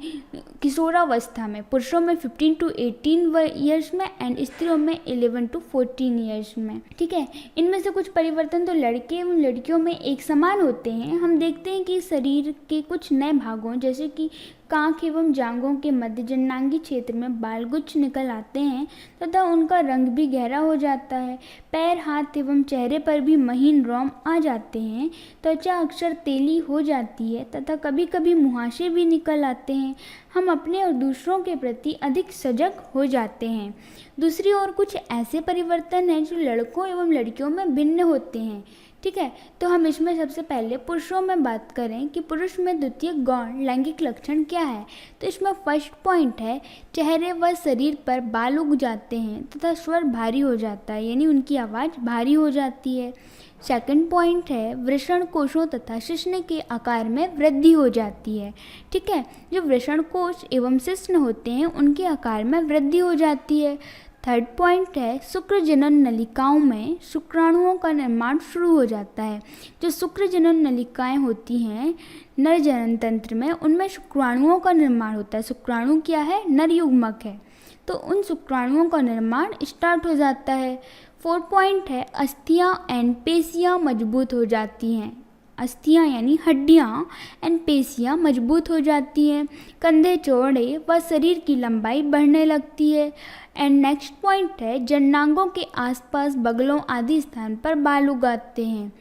किशोरावस्था में, पुरुषों में 15 to 18 ईयर्स में एंड स्त्रियों में 11 to 14 ईयर्स में। ठीक है, इनमें से कुछ परिवर्तन तो लड़के एवं लड़कियों में एक समान होते हैं। हम देखते हैं कि शरीर के कुछ नए भागों जैसे कि कांख एवं जांघों के मध्य जननांगी क्षेत्र में बालगुच्छ निकल आते हैं तथा उनका रंग भी गहरा हो जाता है। पैर, हाथ एवं चेहरे पर भी महीन रोम आ जाते हैं। त्वचा अक्सर तेली हो जाती है तथा कभी कभी मुहासे भी निकल आते हैं। हम अपने और दूसरों के प्रति अधिक सजग हो जाते हैं। दूसरी ओर कुछ ऐसे परिवर्तन हैं जो लड़कों एवं लड़कियों में भिन्न होते हैं। ठीक है, तो हम इसमें सबसे पहले पुरुषों में बात करें कि पुरुष में द्वितीय गौण लैंगिक लक्षण क्या है। तो इसमें फर्स्ट पॉइंट है, चेहरे व शरीर पर बाल उग जाते हैं तथा स्वर भारी हो जाता है, यानी उनकी आवाज़ भारी हो जाती है। सेकंड पॉइंट है, वृषण कोशों तथा शिश्न के आकार में वृद्धि हो जाती है। ठीक है, जो वृषण कोश एवं शिश्न होते हैं उनके आकार में वृद्धि हो जाती है। थर्ड पॉइंट है, शुक्र जनन नलिकाओं में शुक्राणुओं का निर्माण शुरू हो जाता है। जो शुक्र जनन नलिकाएं होती हैं नर जनन तंत्र में, उनमें शुक्राणुओं का निर्माण होता है। शुक्राणु क्या है, नर युग्मक है, तो उन शुक्राणुओं का निर्माण स्टार्ट हो जाता है। फोर्थ पॉइंट है, अस्थियां एंड पेशियां मजबूत हो जाती हैं। अस्थियां यानी हड्डियां एंड पेशियां मजबूत हो जाती हैं। कंधे चौड़े व शरीर की लंबाई बढ़ने लगती है। एंड नेक्स्ट पॉइंट है, जननांगों के आसपास बगलों आदि स्थान पर बाल उगाते हैं।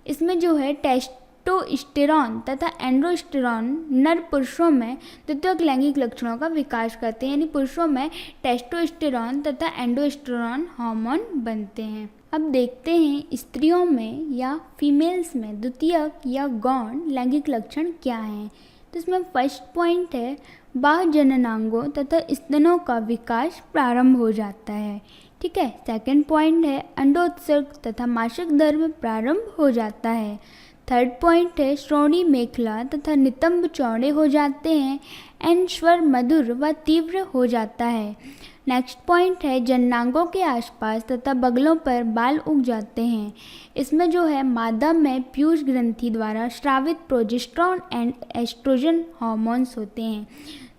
इसमें जो है टेस्टोस्टेरॉन तथा एंड्रोस्टेरॉन नर पुरुषों में द्वितीयक लैंगिक लक्षणों का विकास करते हैं, यानी पुरुषों में टेस्टोस्टेरॉन तथा एंड्रोस्टेरॉन हार्मोन बनते हैं। अब देखते हैं स्त्रियों में या फीमेल्स में द्वितीयक या गौण लैंगिक लक्षण क्या हैं। तो इसमें फर्स्ट पॉइंट है, बाह्य जननांगों तथा स्तनों का विकास प्रारंभ हो जाता है। ठीक है, सेकंड पॉइंट है, अंडोत्सर्ग तथा मासिक धर्म प्रारंभ हो जाता है। थर्ड पॉइंट है, श्रोणी मेखला तथा नितंब चौड़े हो जाते हैं एंड स्वर मधुर व तीव्र हो जाता है। नेक्स्ट पॉइंट है जननांगों के आसपास तथा बगलों पर बाल उग जाते हैं। इसमें जो है मादा में पीयूष ग्रंथि द्वारा स्रावित प्रोजेस्टेरॉन एंड एस्ट्रोजन हार्मोन्स होते हैं।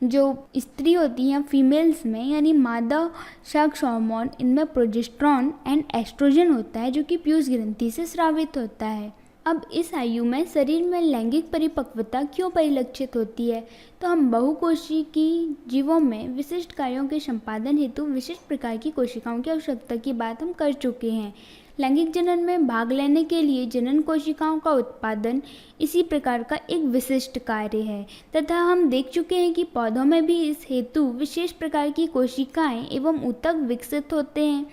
जो स्त्री होती हैं फीमेल्स में यानी मादा सेक्स हार्मोन, इनमें प्रोजेस्टेरॉन एंड एस्ट्रोजन होता है जो कि पीयूष ग्रंथि से स्रावित होता है। अब इस आयु में शरीर में लैंगिक परिपक्वता क्यों परिलक्षित होती है? तो हम बहुकोशिकीय जीवों में विशिष्ट कार्यों के संपादन हेतु विशिष्ट प्रकार की कोशिकाओं की आवश्यकता की बात हम कर चुके हैं। लैंगिक जनन में भाग लेने के लिए जनन कोशिकाओं का उत्पादन इसी प्रकार का एक विशिष्ट कार्य है तथा हम देख चुके हैं कि पौधों में भी इस हेतु विशेष प्रकार की कोशिकाएं एवं ऊतक विकसित होते हैं।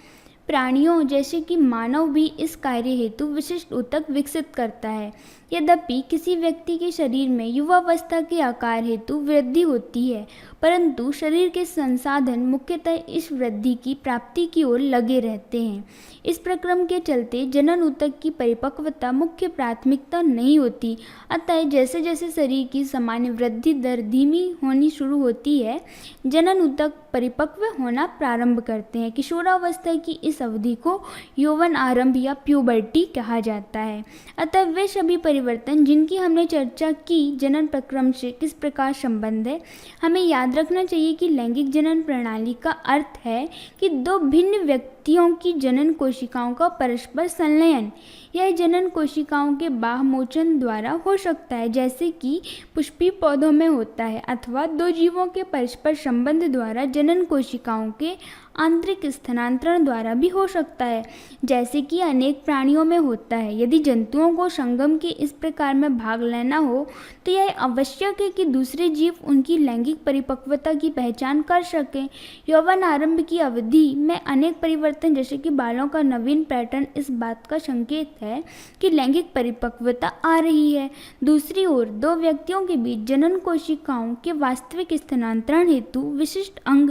प्राणियों जैसे कि मानव भी इस कार्य हेतु विशिष्ट ऊतक विकसित करता है। यद्यपि किसी व्यक्ति के शरीर में युवावस्था के आकार हेतु वृद्धि होती है, परंतु शरीर के संसाधन मुख्यतः इस वृद्धि की प्राप्ति की ओर लगे रहते हैं। इस प्रक्रम के चलते जनन ऊतक की परिपक्वता मुख्य प्राथमिकता नहीं होती। अतः जैसे जैसे शरीर की सामान्य वृद्धि दर धीमी होनी शुरू होती है, जनन ऊतक परिपक्व होना प्रारंभ करते हैं। किशोरावस्था की इस अवधि को यौवन आरंभ या प्यूबर्टी कहा जाता है। अतः वे सभी परिवर्तन जिनकी हमने चर्चा की जनन प्रक्रम से किस प्रकार संबंध है, हमें याद रखना चाहिए कि लैंगिक जनन प्रणाली का अर्थ है कि दो भिन्न व्यक्तियों की जनन कोशिकाओं का परस्पर संलयन। यह जनन कोशिकाओं के बाह्यमोचन द्वारा हो सकता है जैसे कि पुष्पीय पौधों में होता है, अथवा दो जीवों के परस्पर संबंध द्वारा जनन कोशिकाओं के आंतरिक स्थानांतरण द्वारा भी हो सकता है जैसे कि अनेक प्राणियों में होता है। यदि जंतुओं को संगम के इस प्रकार में भाग लेना हो तो यह आवश्यक है कि दूसरे जीव उनकी लैंगिक परिपक्वता की पहचान कर सकें। यौवन आरंभ की अवधि में अनेक परिवर्तन जैसे कि बालों का नवीन पैटर्न इस बात का संकेत है कि लैंगिक परिपक्वता आ रही है। दूसरी ओर दो व्यक्तियों के बीच जनन कोशिकाओं के वास्तविक स्थानांतरण हेतु विशिष्ट अंग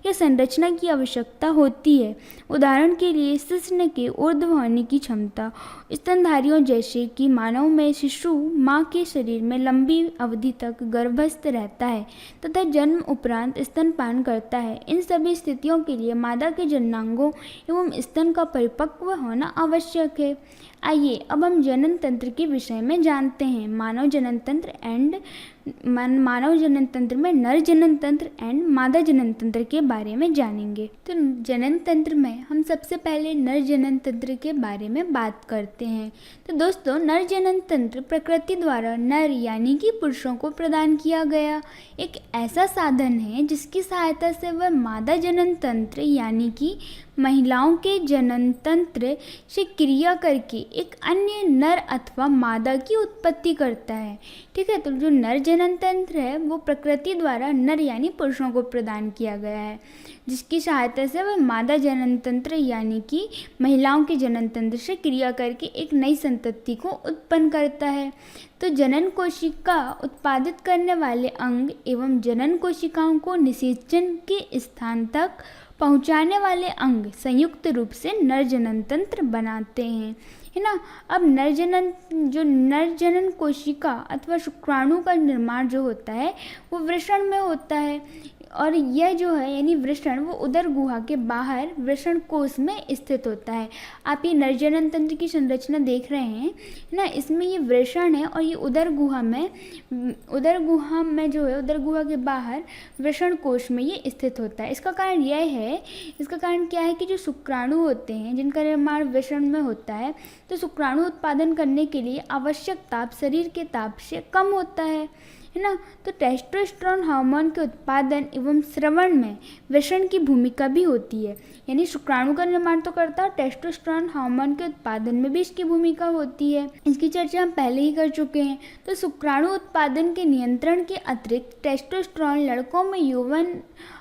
या संरचना की आवश्यकता होती है। उदाहरण के लिए शिश्न के ऊर्ध्व होने की क्षमता। स्तनधारियों जैसे कि मानव में शिशु माँ के शरीर में लंबी अवधि तक गर्भस्थ रहता है तथा जन्म उपरांत स्तनपान करता है। इन सभी स्थितियों के लिए मादा के जननांगों एवं स्तन का परिपक्व होना आवश्यक है। आइए अब हम जनन तंत्र के विषय में जानते हैं। मानव जनन तंत्र में नर जनन तंत्र एंड मादा जनन तंत्र के बारे में जानेंगे। तो जनन तंत्र में हम सबसे पहले नर जनन तंत्र के बारे में बात करते हैं। तो दोस्तों, नर जनन तंत्र प्रकृति द्वारा नर यानी कि पुरुषों को प्रदान किया गया एक ऐसा साधन है जिसकी सहायता से वह मादा जनन तंत्र यानी कि महिलाओं के जनन तंत्र से क्रिया करके एक अन्य नर अथवा मादा की उत्पत्ति करता है। ठीक है, तो जो नर जनन तंत्र है वो प्रकृति द्वारा नर यानी पुरुषों को प्रदान किया गया है जिसकी सहायता से वह मादा जनन तंत्र यानी कि महिलाओं के जनन तंत्र से क्रिया करके एक नई संतति को उत्पन्न करता है। तो जनन कोशिका उत्पादित करने वाले अंग एवं जनन कोशिकाओं को निषेचन के स्थान तक पहुंचाने वाले अंग संयुक्त रूप से नर जनन तंत्र बनाते हैं, है ना। अब नर जनन कोशिका अथवा शुक्राणु का निर्माण जो होता है वो वृषण में होता है और यह जो है यानी वृषण वो उदर गुहा के बाहर वृषण कोश में स्थित होता है। आप ये नर जनन तंत्र की संरचना देख रहे हैं ना, इसमें ये वृषण है और ये उदर गुहा में जो है उदर गुहा के बाहर वृषण कोश में ये स्थित होता है। इसका कारण क्या है कि जो शुक्राणु होते हैं जिनका निर्माण वृषण में होता है, तो शुक्राणु उत्पादन करने के लिए आवश्यक ताप शरीर के ताप से कम होता है ना। तो टेस्टोस्टेरोन हार्मोन के उत्पादन एवं श्रवण में वृषण की भूमिका भी होती है, यानी शुक्राणु का निर्माण तो करता है, टेस्टोस्टेरोन हार्मोन के उत्पादन में भी इसकी भूमिका होती है। इसकी चर्चा हम पहले ही कर चुके हैं। तो शुक्राणु उत्पादन के नियंत्रण के अतिरिक्त टेस्टोस्टेरोन लड़कों में यौवन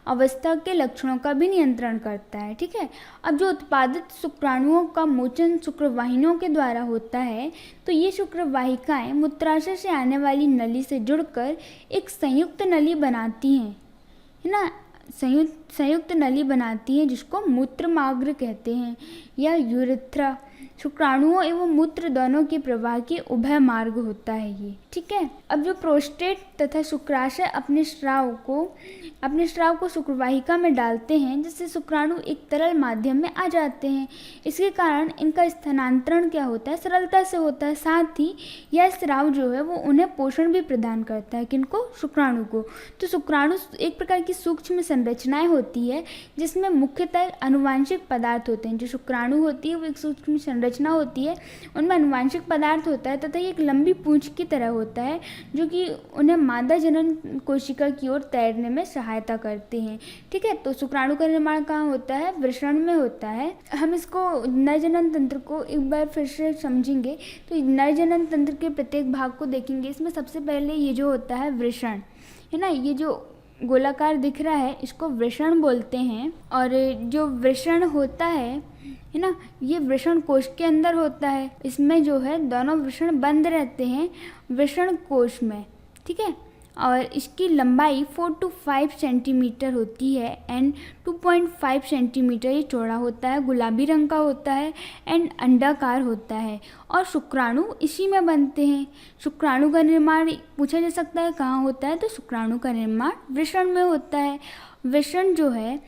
अवस्था के लक्षणों का भी नियंत्रण करता है। ठीक है, अब जो उत्पादित शुक्राणुओं का मोचन शुक्रवाहिनियों के द्वारा होता है, तो ये शुक्रवाहिकाएं मूत्राशय से आने वाली नली से जुड़कर एक संयुक्त नली बनाती हैं, है ना। संयुक्त नली बनाती हैं जिसको मूत्रमार्ग कहते हैं या यूरेथ्रा। शुक्राणुओं एवं मूत्र दोनों के प्रवाह के उभय मार्ग होता है ये, ठीक है। अब जो प्रोस्टेट तथा शुक्राशय अपने स्राव को शुक्रवाहिका में डालते हैं, जिससे शुक्राणु एक तरल माध्यम में आ जाते हैं। इसके कारण इनका स्थानांतरण क्या होता है, सरलता से होता है। साथ ही यह स्राव जो है वो उन्हें पोषण भी प्रदान करता है, किनको, शुक्राणु को। तो शुक्राणु एक प्रकार की सूक्ष्म संरचनाएं होती है जिसमें मुख्यतः अनुवांशिक पदार्थ होते हैं। जो शुक्राणु होती है वो एक सूक्ष्म संरचना होती है, उनमें अनुवांशिक पदार्थ होता है तथा ये एक लंबी पूंछ की तरह होता है जो कि उन्हें मादा जनन कोशिका की ओर तैरने में सहायता करते हैं, ठीक है। तो शुक्राणु का निर्माण कहाँ होता है, वृषण में होता है। हम इसको नर जनन तंत्र को एक बार फिर से समझेंगे। तो नर जनन तंत्र के प्रत्येक भाग को देखेंगे। इसमें सबसे पहले ये जो होता है वृषण, है ना, ये जो गोलाकार दिख रहा है इसको वृषण बोलते हैं। और जो वृषण होता है ना, ये वृषण कोश के अंदर होता है। इसमें जो है दोनों वृषण बंद रहते हैं वृषण कोश में, ठीक है। और इसकी लंबाई 4 to 5 सेंटीमीटर होती है एंड 2.5 सेंटीमीटर ये चौड़ा होता है, गुलाबी रंग का होता है एंड अंडाकार होता है। और शुक्राणु इसी में बनते हैं। शुक्राणु का निर्माण पूछा जा सकता है कहाँ होता है, तो शुक्राणु का निर्माण वृषण में होता है। वृषण जो है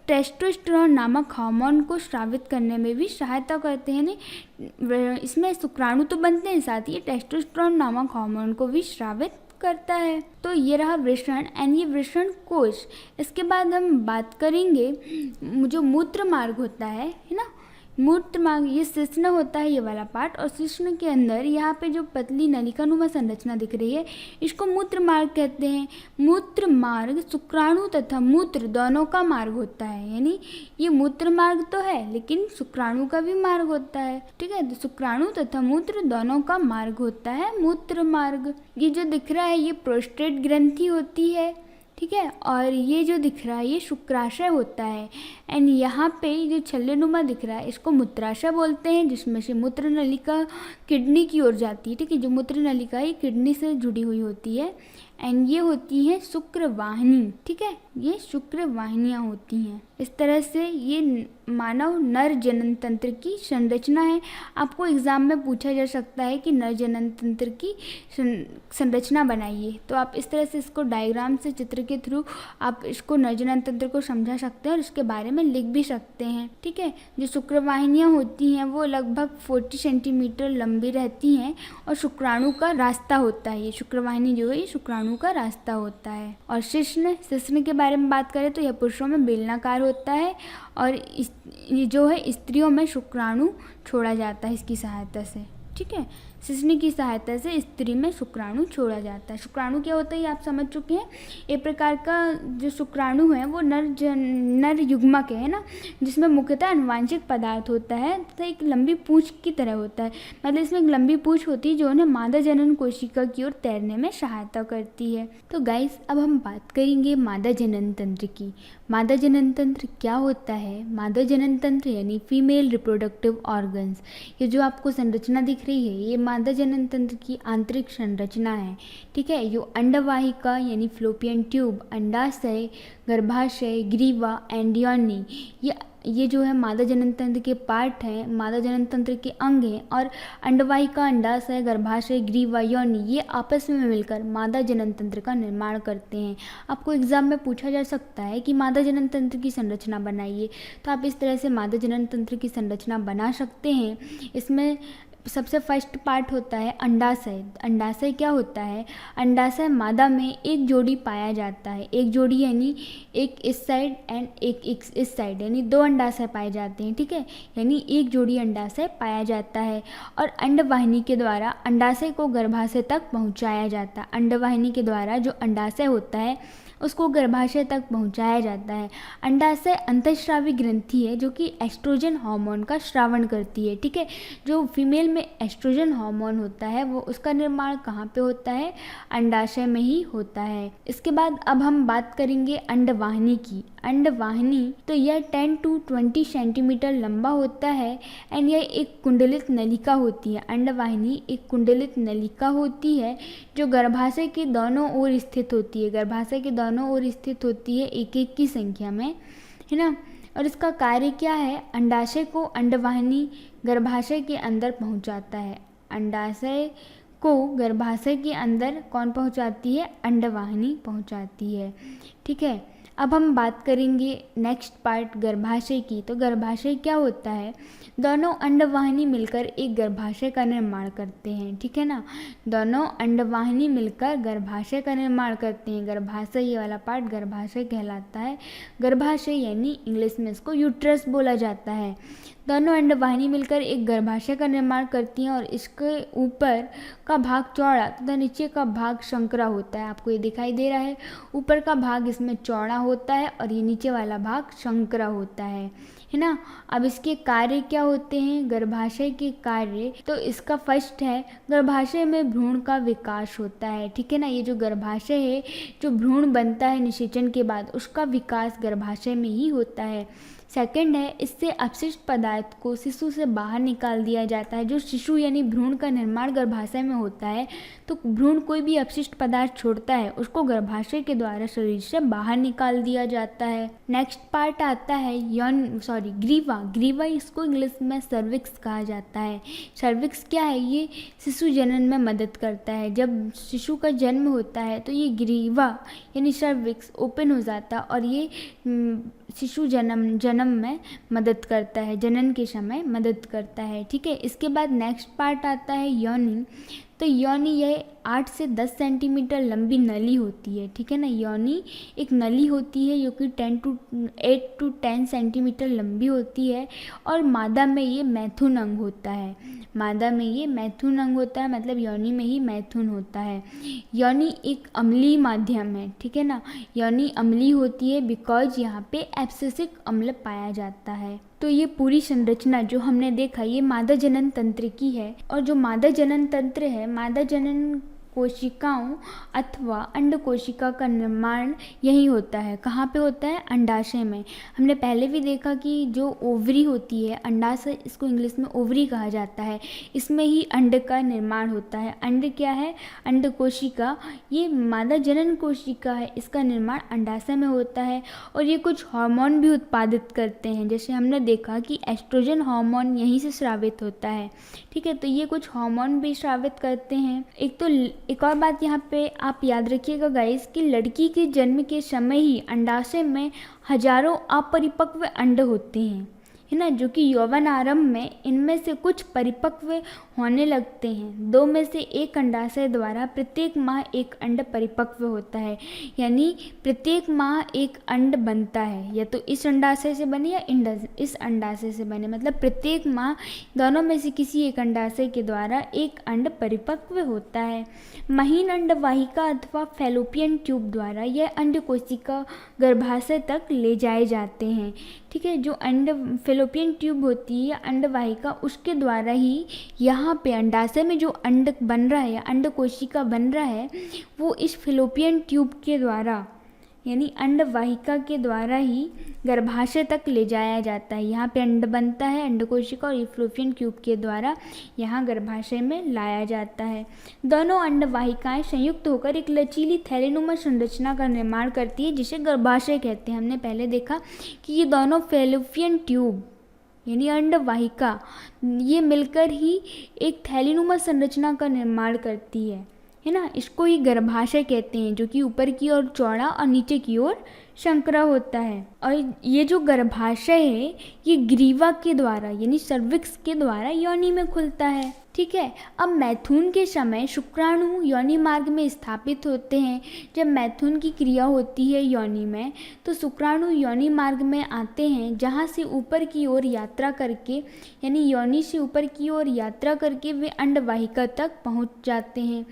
टेस्टोस्टेरोन नामक हार्मोन को स्रावित करने में भी सहायता करते हैं। नहीं, इसमें शुक्राणु तो बनते हैं, साथ ही टेस्टोस्टेरोन नामक हार्मोन को भी स्रावित करता है। तो ये रहा वृषण एंड ये वृषण कोश। इसके बाद हम बात करेंगे जो मूत्र मार्ग होता है ना, मूत्र मार्ग, ये शिश्न होता है ये वाला पार्ट। और शिश्न के अंदर यहाँ पे जो पतली नलिकानुमा संरचना दिख रही है इसको मूत्र मार्ग कहते हैं। मूत्र मार्ग शुक्राणु तथा मूत्र दोनों का मार्ग होता है, यानी ये मूत्र मार्ग तो है लेकिन शुक्राणु का भी मार्ग होता है, ठीक है। तो शुक्राणु तथा मूत्र दोनों का मार्ग होता है मूत्र मार्ग। ये जो दिख रहा है ये प्रोस्टेट ग्रंथि होती है, ठीक है। और ये जो दिख रहा है ये शुक्राशय होता है एंड यहाँ पे जो छल्लेनुमा दिख रहा है इसको मूत्राशय बोलते हैं, जिसमें से मूत्र नलिका किडनी की ओर जाती है, ठीक है। जो मूत्र नलिका है किडनी से जुड़ी हुई होती है एंड ये होती है शुक्रवाहिनी, ठीक है। ये शुक्रवाहिनियाँ होती हैं। इस तरह से ये मानव नर जनन तंत्र की संरचना है। आपको एग्जाम में पूछा जा सकता है कि नर जनन तंत्र की संरचना बनाइए, तो आप इस तरह से इसको डायग्राम से, चित्र के थ्रू आप इसको नर जनन तंत्र को समझा सकते हैं और इसके बारे में लिख भी सकते हैं, ठीक है। जो शुक्रवाहिनियाँ होती हैं वो लगभग 40 सेंटीमीटर लंबी रहती हैं और शुक्राणु का रास्ता होता है। ये शुक्रवाहिनी जो है ये शुक्राणु का रास्ता होता है। और शिश्न के बारे में बात करें तो यह पुरुषों में बेलनाकार होता है और ये जो है स्त्रियों में शुक्राणु छोड़ा जाता है इसकी सहायता से, ठीक है। शिश्न की सहायता से स्त्री में शुक्राणु छोड़ा जाता है। शुक्राणु क्या होता है ये आप समझ चुके हैं। एक प्रकार का जो शुक्राणु है वो नर युग्मक है ना, जिसमें मुख्यतः अनुवांशिक पदार्थ होता है तथा एक लंबी पूंछ की तरह होता है। मतलब इसमें एक लंबी पूंछ होती है जो उन्हें मादा जनन कोशिका की ओर तैरने में सहायता करती है। तो गाइस अब हम बात करेंगे मादा जनन तंत्र की। मादा जनन तंत्र क्या होता है? मादा जनन तंत्र यानी फीमेल रिप्रोडक्टिव ऑर्गन्स, ये जो आपको संरचना दिख रही है ये मादा जनन तंत्र की आंतरिक संरचना है, ठीक है। जो अंडवाहिका यानी फ्लोपियन ट्यूब, अंडाशय, गर्भाशय, ग्रीवा एंड योनि, ये जो है मादा जनन तंत्र के पार्ट हैं, मादा जनन तंत्र के अंग हैं। और अंडवाहिका, अंडाशय, गर्भाशय, ग्रीवा, योनि ये आपस में मिलकर मादा जनन तंत्र का निर्माण करते हैं। आपको एग्जाम में पूछा जा सकता है कि मादा जनन तंत्र की संरचना बनाइए, तो आप इस तरह से मादा जनन तंत्र की संरचना बना सकते हैं। इसमें सबसे फर्स्ट पार्ट होता है अंडाशय। अंडाशय क्या होता है? अंडाशय मादा में एक जोड़ी पाया जाता है। एक जोड़ी यानी एक इस साइड एंड एक इस साइड, यानी 2 अंडाशय पाए जाते हैं, ठीक है। यानी एक जोड़ी अंडाशय पाया जाता है और अंडवाहिनी के द्वारा अंडाशय को गर्भाशय तक पहुंचाया जाता है। अंडवाहिनी के द्वारा जो अंडाशय होता है उसको गर्भाशय तक पहुंचाया जाता है। अंडाशय अंतःस्रावी ग्रंथि है जो कि एस्ट्रोजन हार्मोन का स्रावण करती है, ठीक है। जो फीमेल में एस्ट्रोजन हार्मोन होता है वो उसका निर्माण कहाँ पे होता है? अंडाशय में ही होता है। इसके बाद अब हम बात करेंगे अंडवाहिनी की। अंडवाहिनी तो यह 10 to 20 सेंटीमीटर लंबा होता है एंड यह एक कुंडलित नलिका होती है। अंडवाहिनी एक कुंडलित नलिका होती है जो गर्भाशय के दोनों ओर स्थित होती है। गर्भाशय के दोनों ओर स्थित होती है, एक एक की संख्या में, है ना। और इसका कार्य क्या है, अंडाशय को अंडवाहिनी गर्भाशय के अंदर पहुंचाता है। अंडाशय को गर्भाशय के अंदर कौन पहुंचाती है, अंडवाहिनी पहुंचाती है। ठीक है, अब हम बात करेंगे नेक्स्ट पार्ट गर्भाशय की। तो गर्भाशय क्या होता है, दोनों अंडवाहिनी मिलकर एक गर्भाशय का निर्माण करते हैं। ठीक है ना, दोनों अंडवाहिनी मिलकर गर्भाशय का निर्माण करते हैं। गर्भाशय, ये वाला पार्ट गर्भाशय कहलाता है। गर्भाशय यानी इंग्लिश में इसको यूट्रस बोला जाता है। दोनों अंडवाहिनी मिलकर एक गर्भाशय का निर्माण करती हैं और इसके ऊपर का भाग चौड़ा तथा नीचे का भाग संकरा होता है। आपको ये दिखाई दे रहा है, ऊपर का भाग इसमें चौड़ा होता है और ये नीचे वाला भाग संकरा होता है ना। अब इसके कार्य क्या होते हैं, गर्भाशय के कार्य, तो इसका फर्स्ट है, गर्भाशय में भ्रूण का विकास होता है। ठीक है ना, ये जो गर्भाशय है, जो भ्रूण बनता है निषेचन के बाद, उसका विकास गर्भाशय में ही होता है। सेकंड है, इससे अपशिष्ट पदार्थ को शिशु से बाहर निकाल दिया जाता है। जो शिशु यानी भ्रूण का निर्माण गर्भाशय में होता है, तो भ्रूण कोई भी अपशिष्ट पदार्थ छोड़ता है, उसको गर्भाशय के द्वारा शरीर से बाहर निकाल दिया जाता है। नेक्स्ट पार्ट आता है ग्रीवा। ग्रीवा, इसको इंग्लिश में सर्विक्स कहा जाता है। सर्विक्स क्या है, ये शिशु जनन में मदद करता है। जब शिशु का जन्म होता है तो ये ग्रीवा यानी सर्विक्स ओपन हो जाता है और ये शिशु जन्म में मदद करता है, जनन के समय मदद करता है। ठीक है, इसके बाद नेक्स्ट पार्ट आता है योनि। तो योनि यह 8 से 10 सेंटीमीटर लंबी नली होती है। ठीक है ना, योनि एक नली होती है जो कि 8 to 10 सेंटीमीटर लंबी होती है और मादा में ये मैथुन अंग होता है। मादा में ये मैथुन अंग होता है, मतलब योनि में ही मैथुन होता है। योनि एक अम्लीय माध्यम है। ठीक है ना, योनि अम्लीय होती है बिकॉज यहाँ पे एब्सिसिक अम्ल पाया जाता है। तो ये पूरी संरचना जो हमने देखा, ये मादा जनन तंत्र की है। और जो मादा जनन तंत्र है, मादा जनन कोशिकाओं अथवा अंड कोशिका का निर्माण यही होता है। कहाँ पे होता है, अंडाशय में। हमने पहले भी देखा कि जो ओवरी होती है, अंडाशय, इसको इंग्लिश में ओवरी कहा जाता है, इसमें ही अंड का निर्माण होता है। अंड क्या है, अंड कोशिका, ये मादा जनन कोशिका है, इसका निर्माण अंडाशय में होता है। और ये कुछ हार्मोन भी उत्पादित करते हैं, जैसे हमने देखा कि एस्ट्रोजन हार्मोन यहीं से स्रावित होता है। ठीक है, तो ये कुछ हार्मोन भी स्रावित करते हैं। एक और बात यहाँ पे आप याद रखिएगा गाइस, कि लड़की के जन्म के समय ही अंडाशय में हजारों अपरिपक्व अंड होते हैं, है ना, जो कि यौवन आरंभ में इनमें से कुछ परिपक्व होने लगते हैं। 2 में से 1 अंडाशय द्वारा प्रत्येक माह एक अंड परिपक्व होता है, यानी प्रत्येक माह एक अंड बनता है, या तो इस अंडाशय से बने या इस अंडाशय से बने, मतलब प्रत्येक माह दोनों में से किसी एक अंडाशय के द्वारा एक अंड परिपक्व होता है। महीन अंडवाहिका अथवा फैलोपियन ट्यूब द्वारा यह अंड कोशिका गर्भाशय तक ले जाए जाते हैं। ठीक है, जो फैलोपियन ट्यूब होती है अंडवाहिका, उसके द्वारा ही यहाँ पे अंडाशय में जो अंड बन रहा है या अंड कोशिका बन रहा है, वो इस फैलोपियन ट्यूब के द्वारा यानी अंडवाहिका के द्वारा ही गर्भाशय तक ले जाया जाता है। यहाँ पे अंड बनता है, अंड कोशिका, और ये फैलोपियन ट्यूब के द्वारा यहाँ गर्भाशय में लाया जाता है। दोनों अंडवाहिकाएं संयुक्त होकर एक लचीली थैलेनुमा संरचना का निर्माण करती है, जिसे गर्भाशय कहते हैं। हमने पहले देखा कि ये दोनों फैलोपियन ट्यूब यानी अंडवाहिका, ये मिलकर ही एक थैलीनुमा संरचना का निर्माण करती है ना। इसको ही गर्भाशय कहते हैं, जो कि ऊपर की ओर चौड़ा और नीचे की ओर संकरा होता है। और ये जो गर्भाशय है, ये ग्रीवा के द्वारा यानी सर्विक्स के द्वारा योनि में खुलता है। ठीक है, अब मैथुन के समय शुक्राणु योनि मार्ग में स्थापित होते हैं। जब मैथुन की क्रिया होती है योनि में, तो शुक्राणु योनि मार्ग में आते हैं, जहाँ से ऊपर की ओर यात्रा करके यानी योनि से ऊपर की ओर यात्रा करके वे अंडवाहिका तक पहुँच जाते हैं।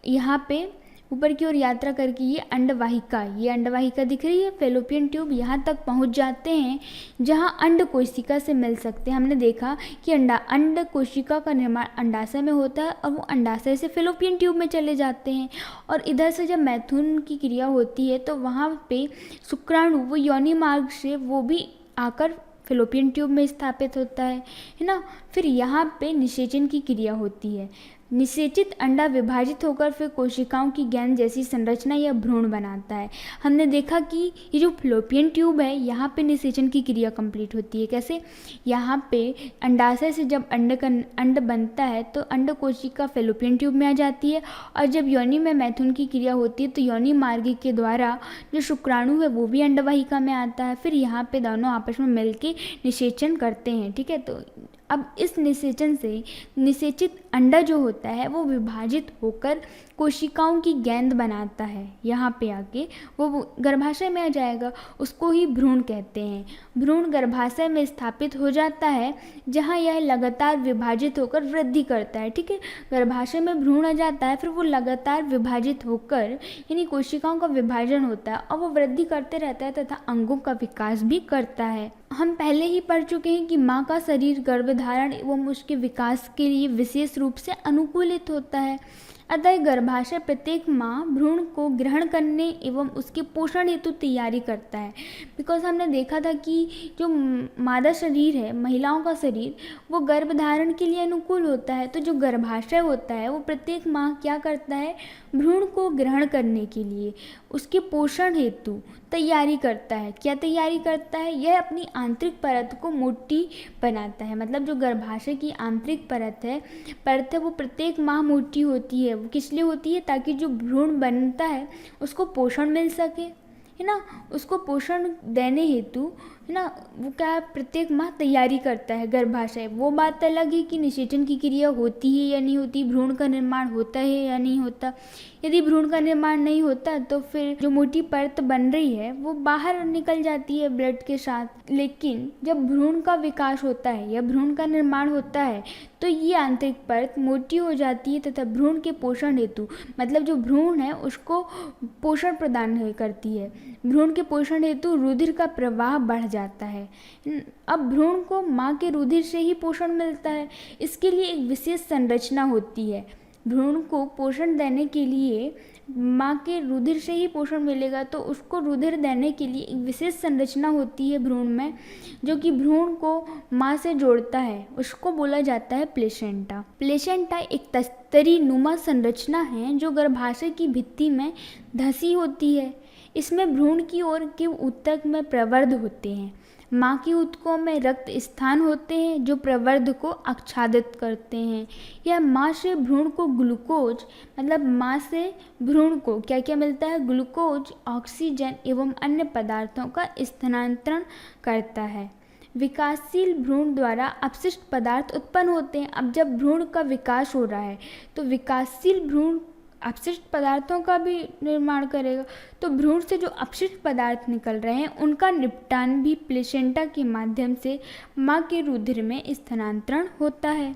यहाँ पे ऊपर की ओर यात्रा करके ये अंडवाहिका दिख रही है, फैलोपियन ट्यूब, यहाँ तक पहुँच जाते हैं जहाँ अंड कोशिका से मिल सकते हैं। हमने देखा कि अंड कोशिका का निर्माण अंडाशय में होता है और वो अंडाशय से फैलोपियन ट्यूब में चले जाते हैं। और इधर से जब मैथुन की क्रिया होती है, तो वहाँ पे शुक्राणु वो योनि मार्ग से वो भी आकर फैलोपियन ट्यूब में स्थापित होता है ना। फिर यहाँ पे निषेचन की क्रिया होती है। निषेचित अंडा विभाजित होकर फिर कोशिकाओं की गेंद जैसी संरचना या भ्रूण बनाता है। हमने देखा कि ये जो फ्लोपियन ट्यूब है, यहाँ पे निषेचन की क्रिया कंप्लीट होती है। कैसे? यहाँ पे अंडाशय से जब अंड बनता है तो अंड कोशिका फेलोपियन ट्यूब में आ जाती है, और जब योनि में मैथुन की क्रिया होती है तो योनि मार्ग के द्वारा जो शुक्राणु है वो भी अंडवाहिका में आता है। फिर यहाँ पे दोनों आपस में मिलके निषेचन करते हैं। ठीक है, तो अब इस निषेचन से निषेचित अंडा जो होता है वो विभाजित होकर कोशिकाओं की गेंद बनाता है। यहाँ पे आके वो गर्भाशय में आ जाएगा, उसको ही भ्रूण कहते हैं। भ्रूण गर्भाशय में स्थापित हो जाता है, जहाँ यह लगातार विभाजित होकर वृद्धि करता है। ठीक है, गर्भाशय में भ्रूण आ जाता है, फिर वो लगातार विभाजित होकर, यानी कोशिकाओं का विभाजन होता है और वो वृद्धि करते रहता है तथा अंगों का विकास भी करता है। हम पहले ही पढ़ चुके हैं कि माँ का शरीर गर्भधारण एवं उसके विकास के लिए विशेष रूप से अनुकूलित होता है। अतः गर्भाशय प्रत्येक माँ भ्रूण को ग्रहण करने एवं उसके पोषण हेतु तैयारी करता है। बिकॉज हमने देखा था कि जो मादा शरीर है, महिलाओं का शरीर, वो गर्भधारण के लिए अनुकूल होता है। तो जो गर्भाशय होता है वो प्रत्येक माँ क्या करता है, भ्रूण को ग्रहण करने के लिए उसके पोषण हेतु तैयारी करता है। क्या तैयारी करता है? यह अपनी आंतरिक परत को मोटी बनाता है। मतलब जो गर्भाशय की आंतरिक परत है वो प्रत्येक माह मोटी होती है। वो किस लिए होती है? ताकि जो भ्रूण बनता है उसको पोषण मिल सके, है ना। उसको पोषण देने हेतु, है ना, वो क्या प्रत्येक माह तैयारी करता है गर्भाशय। वो बात अलग है कि निषेचन की क्रिया होती है या नहीं होती, भ्रूण का निर्माण होता है या नहीं होता। यदि भ्रूण का निर्माण नहीं होता तो फिर जो मोटी परत बन रही है वो बाहर निकल जाती है ब्लड के साथ। लेकिन जब भ्रूण का विकास होता है या भ्रूण का निर्माण होता है तो ये आंतरिक परत मोटी हो जाती है तथा भ्रूण के पोषण हेतु, मतलब जो भ्रूण है उसको पोषण प्रदान करती है। भ्रूण के पोषण हेतु रुधिर का प्रवाह बढ़ जाता है। अब भ्रूण को माँ के रुधिर से ही पोषण मिलता है। इसके लिए एक विशेष संरचना होती है। भ्रूण को पोषण देने के लिए माँ के रुधिर से ही पोषण मिलेगा, तो उसको रुधिर देने के लिए एक विशेष संरचना होती है भ्रूण में, जो कि भ्रूण को माँ से जोड़ता है। उसको बोला जाता है प्लेसेंटा। प्लेसेंटा एक तस्तरी नुमा संरचना है जो गर्भाशय की भित्ति में धंसी होती है। इसमें भ्रूण की ओर के ऊतक में प्रवर्ध होते हैं। माँ की ऊतकों में रक्त स्थान होते हैं जो प्रवर्ध को आच्छादित करते हैं। यह माँ से भ्रूण को ग्लूकोज, मतलब माँ से भ्रूण को क्या क्या मिलता है? ग्लूकोज, ऑक्सीजन एवं अन्य पदार्थों का स्थानांतरण करता है। विकासशील भ्रूण द्वारा अपशिष्ट पदार्थ उत्पन्न होते हैं। अब जब भ्रूण का विकास हो रहा है तो विकासशील भ्रूण अपशिष्ट पदार्थों का भी निर्माण करेगा। तो भ्रूण से जो अपशिष्ट पदार्थ निकल रहे हैं उनका निपटान भी प्लेसेंटा के माध्यम से माँ के रुधिर में स्थानांतरण होता है।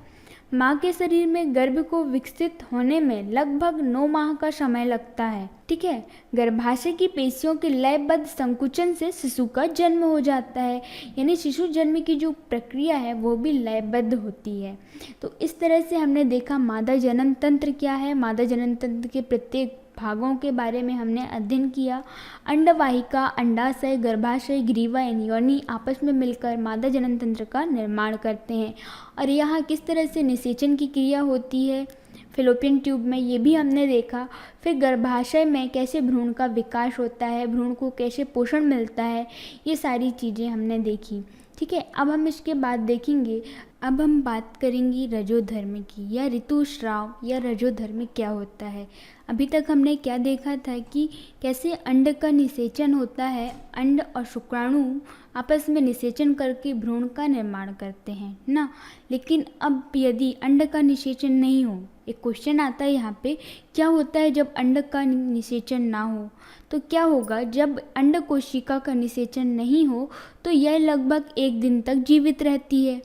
माँ के शरीर में गर्भ को विकसित होने में लगभग 9 माह का समय लगता है। ठीक है, गर्भाशय की पेशियों के लयबद्ध संकुचन से शिशु का जन्म हो जाता है। यानी शिशु जन्म की जो प्रक्रिया है वो भी लयबद्ध होती है। तो इस तरह से हमने देखा मादा जनन तंत्र क्या है। मादा जनन तंत्र के प्रत्येक भागों के बारे में हमने अध्ययन किया। अंडवाहिका, अंडाशय, गर्भाशय, ग्रीवा एवं योनि आपस में मिलकर मादा जनन तंत्र का निर्माण करते हैं। और यहाँ किस तरह से निषेचन की क्रिया होती है फेलोपियन ट्यूब में, ये भी हमने देखा। फिर गर्भाशय में कैसे भ्रूण का विकास होता है, भ्रूण को कैसे पोषण मिलता है, ये सारी चीज़ें हमने देखी। ठीक है, अब हम इसके बाद देखेंगे, अब हम बात करेंगे रजोधर्म की, या ऋतुस्राव या रजोधर्म क्या होता है। अभी तक हमने क्या देखा था कि कैसे अंड का निषेचन होता है। अंड और शुक्राणु आपस में निषेचन करके भ्रूण का निर्माण करते हैं ना। लेकिन अब यदि अंड का निषेचन नहीं हो, एक क्वेश्चन आता है यहाँ पे, क्या होता है जब अंड का निषेचन ना हो? तो क्या होगा, जब अंड कोशिका का निषेचन नहीं हो तो यह लगभग 1 दिन तक जीवित रहती है,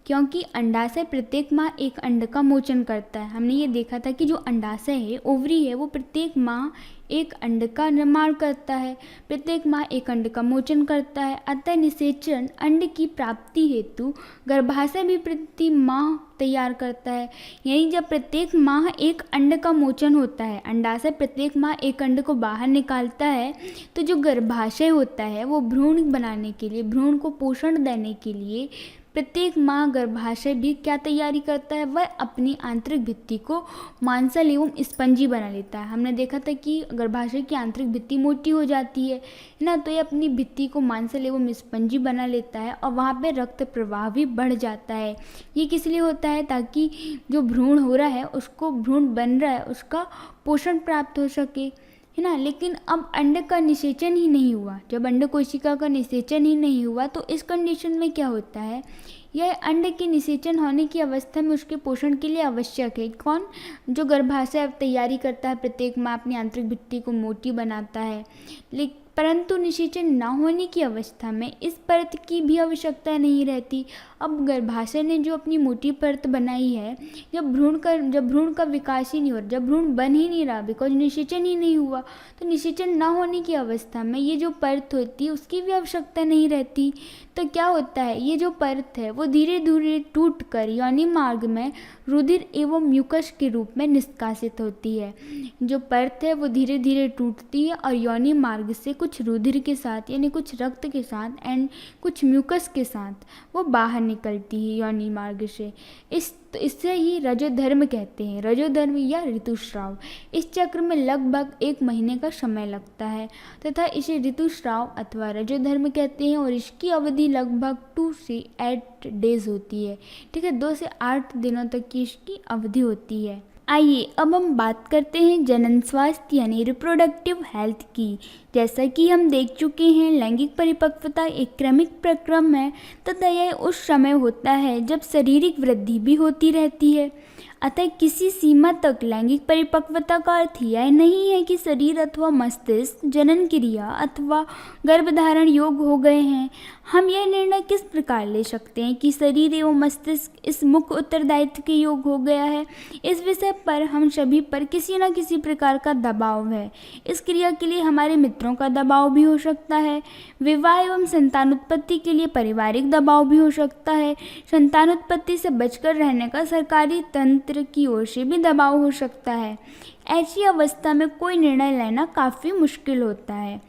क्योंकि अंडाशय प्रत्येक माह एक अंड का मोचन करता है। हमने ये देखा था कि जो अंडाशय है, ओवरी है, वो प्रत्येक माह एक अंड का निर्माण करता है, प्रत्येक माह एक अंड का मोचन करता है। अतः निषेचन अंड की प्राप्ति हेतु गर्भाशय भी प्रति माह तैयार करता है। यानी जब प्रत्येक माह एक अंड का मोचन होता है, अंडाशय प्रत्येक माह एक अंड को बाहर निकालता है, तो जो गर्भाशय होता है वो भ्रूण बनाने के लिए, भ्रूण को पोषण देने के लिए प्रत्येक माह गर्भाशय भी क्या तैयारी करता है, वह अपनी आंतरिक भित्ति को मांसल एवं स्पंजी बना लेता है। हमने देखा था कि गर्भाशय की आंतरिक भित्ति मोटी हो जाती है ना, तो ये अपनी भित्ति को मांसल एवं स्पंजी बना लेता है और वहाँ पे रक्त प्रवाह भी बढ़ जाता है। ये किस लिए होता है, ताकि जो भ्रूण हो रहा है उसको, भ्रूण बन रहा है उसका पोषण प्राप्त हो सके, है ना। लेकिन अब अंडे का निषेचन ही नहीं हुआ, जब अंड कोशिका का निषेचन ही नहीं हुआ तो इस कंडीशन में क्या होता है, यह अंडे के निषेचन होने की अवस्था में उसके पोषण के लिए आवश्यक है कौन, जो गर्भाशय तैयारी करता है, प्रत्येक माह अपनी आंतरिक भित्ति को मोटी बनाता है। परंतु निषेचन न होने की अवस्था में इस परत की भी आवश्यकता नहीं रहती। अब गर्भाशय ने जो अपनी मोटी परत बनाई है, जब भ्रूण का विकास ही नहीं हो रहा, जब भ्रूण बन ही नहीं रहा, बिकॉज निषेचन ही नहीं हुआ, तो निषेचन ना होने की अवस्था में ये जो परत होती है उसकी भी आवश्यकता नहीं रहती। तो क्या होता है, ये जो परत है वो धीरे धीरे टूट कर योनि मार्ग में रुधिर एवं म्यूकस के रूप में निष्कासित होती है। जो परत है वो धीरे धीरे टूटती है और योनि मार्ग से कुछ रुधिर के साथ यानी कुछ रक्त के साथ एंड कुछ म्यूकस के साथ वो बाहर निकलती है योनि मार्ग से। इससे ही रजोधर्म कहते हैं, रजोधर्म या ऋतुस्राव। इस चक्र में लगभग 1 महीने का समय लगता है तथा इसे ऋतुस्राव अथवा रजोधर्म कहते हैं और इसकी अवधि लगभग 2 से 8 डेज होती है। ठीक है, 2 से 8 दिनों तक की इसकी अवधि होती है। आइए अब हम बात करते हैं जनन स्वास्थ्य यानी रिप्रोडक्टिव हेल्थ की। जैसा कि हम देख चुके हैं, लैंगिक परिपक्वता एक क्रमिक प्रक्रम है तथा यह उस समय होता है जब शारीरिक वृद्धि भी होती रहती है। अतः किसी सीमा तक लैंगिक परिपक्वता का अर्थ यह नहीं है कि शरीर अथवा मस्तिष्क जनन क्रिया अथवा गर्भधारण योग्य हो गए हैं। हम यह निर्णय किस प्रकार ले सकते हैं कि शरीर एवं मस्तिष्क इस मुख्य उत्तरदायित्व के योग्य हो गया है। इस विषय पर हम सभी पर किसी न किसी प्रकार का दबाव है। इस क्रिया के लिए हमारे मित्रों का दबाव भी हो सकता है, विवाह एवं संतानोत्पत्ति के लिए पारिवारिक दबाव भी हो सकता है, संतानोत्पत्ति से बचकर रहने का सरकारी तंत्र की ओर से भी दबाव हो सकता है। ऐसी अवस्था में कोई निर्णय लेना काफ़ी मुश्किल होता है।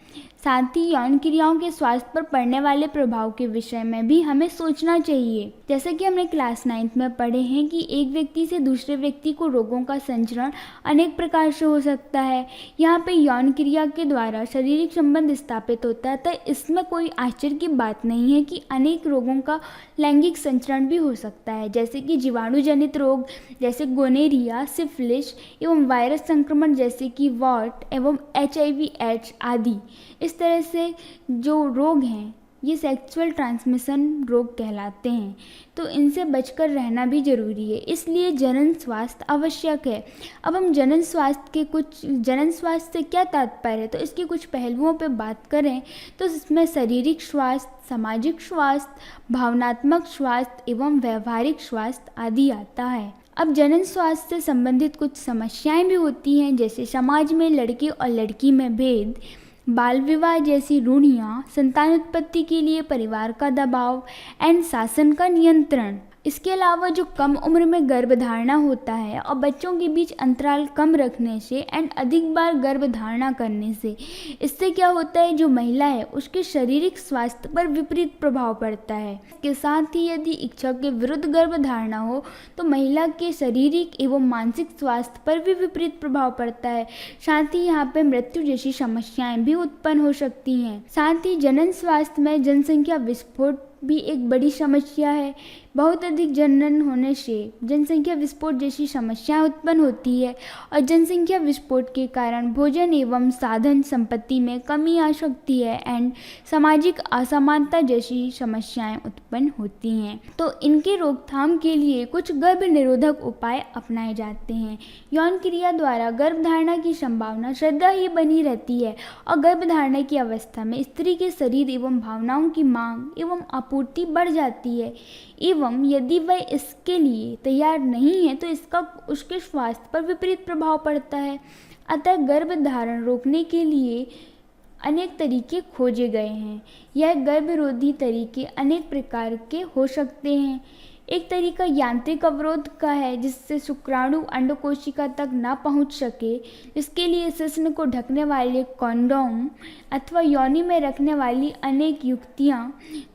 साथ ही यौन क्रियाओं के स्वास्थ्य पर पड़ने वाले प्रभाव के विषय में भी हमें सोचना चाहिए। जैसे कि हमने क्लास 9 में पढ़े हैं कि एक व्यक्ति से दूसरे व्यक्ति को रोगों का संचरण अनेक प्रकार से हो सकता है। यहाँ पे यौन क्रिया के द्वारा शारीरिक संबंध स्थापित होता है, तो इसमें कोई आश्चर्य की बात नहीं है कि अनेक रोगों का लैंगिक संचरण भी हो सकता है, जैसे कि जीवाणु जनित रोग जैसे गोनेरिया, सिफिलिस एवं वायरस संक्रमण जैसे कि वॉट एवं HIV/AIDS आदि। इस तरह से जो रोग हैं ये सेक्सुअल ट्रांसमिशन रोग कहलाते हैं, तो इनसे बचकर रहना भी जरूरी है। इसलिए जनन स्वास्थ्य आवश्यक है। अब हम जनन स्वास्थ्य से क्या तात्पर्य है, तो इसके कुछ पहलुओं पर बात करें तो इसमें शारीरिक स्वास्थ्य, सामाजिक स्वास्थ्य, भावनात्मक स्वास्थ्य एवं व्यवहारिक स्वास्थ्य आदि आता है। अब जनन स्वास्थ्य से संबंधित कुछ समस्याएं भी होती हैं, जैसे समाज में लड़के और लड़की में भेद, बाल विवाह जैसी रूढ़ियाँ, संतानोत्पत्ति के लिए परिवार का दबाव एंड शासन का नियंत्रण। इसके अलावा जो कम उम्र में गर्भधारणा होता है और बच्चों के बीच अंतराल कम रखने से एंड अधिक बार गर्भधारणा करने से, इससे क्या होता है, जो महिला है उसके शारीरिक स्वास्थ्य पर विपरीत प्रभाव पड़ता है। इसके साथ ही यदि इच्छा के विरुद्ध गर्भधारणा हो तो महिला के शारीरिक एवं मानसिक स्वास्थ्य पर भी विपरीत प्रभाव पड़ता है। साथ ही यहाँ पे मृत्यु जैसी समस्याएं भी उत्पन्न हो सकती हैं। साथ ही जनन स्वास्थ्य में जनसंख्या विस्फोट भी एक बड़ी समस्या है। बहुत अधिक जनन होने से जनसंख्या विस्फोट जैसी समस्याएं उत्पन्न होती है और जनसंख्या विस्फोट के कारण भोजन एवं साधन संपत्ति में कमी आ सकती है एंड सामाजिक असमानता जैसी समस्याएं उत्पन्न होती हैं। तो इनके रोकथाम के लिए कुछ गर्भ निरोधक उपाय अपनाए जाते हैं। यौन क्रिया द्वारा गर्भधारणा की संभावना सदा ही बनी रहती है और गर्भधारणा की अवस्था में स्त्री के शरीर एवं भावनाओं की मांग एवं आपूर्ति बढ़ जाती है एवं यदि वह इसके लिए तैयार नहीं है तो इसका उसके स्वास्थ्य पर विपरीत प्रभाव पड़ता है। अतः गर्भधारण रोकने के लिए अनेक तरीके खोजे गए हैं। यह गर्भरोधी तरीके अनेक प्रकार के हो सकते हैं। एक तरीका यांत्रिक अवरोध का है जिससे शुक्राणु अंडकोशिका तक न पहुंच सके, जिसके लिए शिश्न को ढकने वाले कॉन्डोम अथवा योनि में रखने वाली अनेक युक्तियां,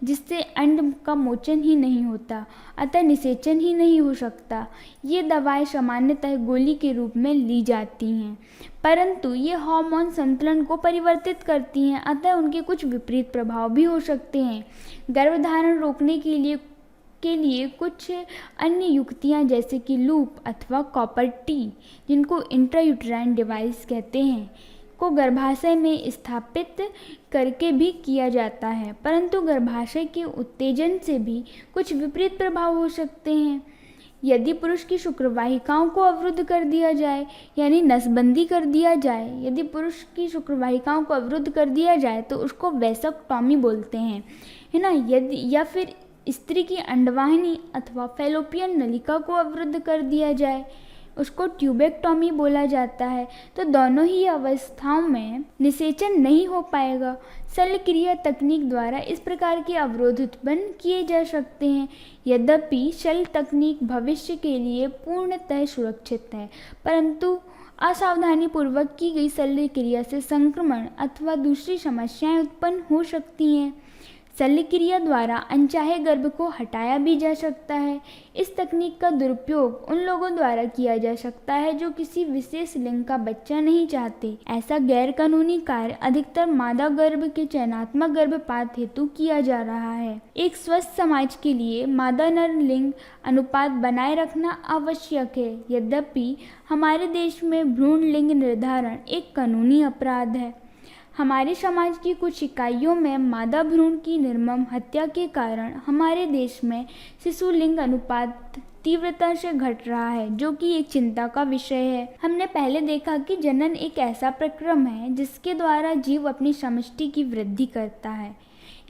जिससे अंड का मोचन ही नहीं होता, अतः निषेचन ही नहीं हो सकता। ये दवाएं सामान्यतः गोली के रूप में ली जाती हैं, परंतु ये हार्मोन संतुलन को परिवर्तित करती हैं, अतः उनके कुछ विपरीत प्रभाव भी हो सकते हैं। गर्भधारण रोकने के लिए कुछ अन्य युक्तियां जैसे कि लूप अथवा कॉपर टी, जिनको इंट्रायूटेराइन डिवाइस कहते हैं, को गर्भाशय में स्थापित करके भी किया जाता है, परंतु गर्भाशय के उत्तेजन से भी कुछ विपरीत प्रभाव हो सकते हैं। यदि पुरुष की शुक्रवाहिकाओं को अवरुद्ध कर दिया जाए, यानी नसबंदी कर दिया जाए, यदि पुरुष की शुक्रवाहिकाओं को अवरुद्ध कर दिया जाए तो उसको वैसेक्टॉमी बोलते हैं, है ना। यदि या फिर स्त्री की अंडवाहिनी अथवा फैलोपियन नलिका को अवरुद्ध कर दिया जाए, उसको ट्यूबेक्टॉमी बोला जाता है। तो दोनों ही अवस्थाओं में निषेचन नहीं हो पाएगा। शल्य क्रिया तकनीक द्वारा इस प्रकार के अवरोध उत्पन्न किए जा सकते हैं। यद्यपि शल्य तकनीक भविष्य के लिए पूर्णतः सुरक्षित है, परंतु असावधानी पूर्वक की गई शल्य क्रिया से संक्रमण अथवा दूसरी समस्याएं उत्पन्न हो सकती हैं। शल्य क्रिया द्वारा अनचाहे गर्भ को हटाया भी जा सकता है। इस तकनीक का दुरुपयोग उन लोगों द्वारा किया जा सकता है जो किसी विशेष लिंग का बच्चा नहीं चाहते। ऐसा गैर कानूनी कार्य अधिकतर मादा गर्भ के चयनात्मक गर्भपात हेतु किया जा रहा है। एक स्वस्थ समाज के लिए मादा नर लिंग अनुपात बनाए रखना आवश्यक है। यद्यपि हमारे देश में भ्रूण लिंग निर्धारण एक कानूनी अपराध है। हमारे समाज की कुछ इकाइयों में मादा भ्रूण की निर्मम हत्या के कारण हमारे देश में शिशु लिंग अनुपात तीव्रता से घट रहा है, जो कि एक चिंता का विषय है। हमने पहले देखा कि जनन एक ऐसा प्रक्रम है जिसके द्वारा जीव अपनी समष्टि की वृद्धि करता है।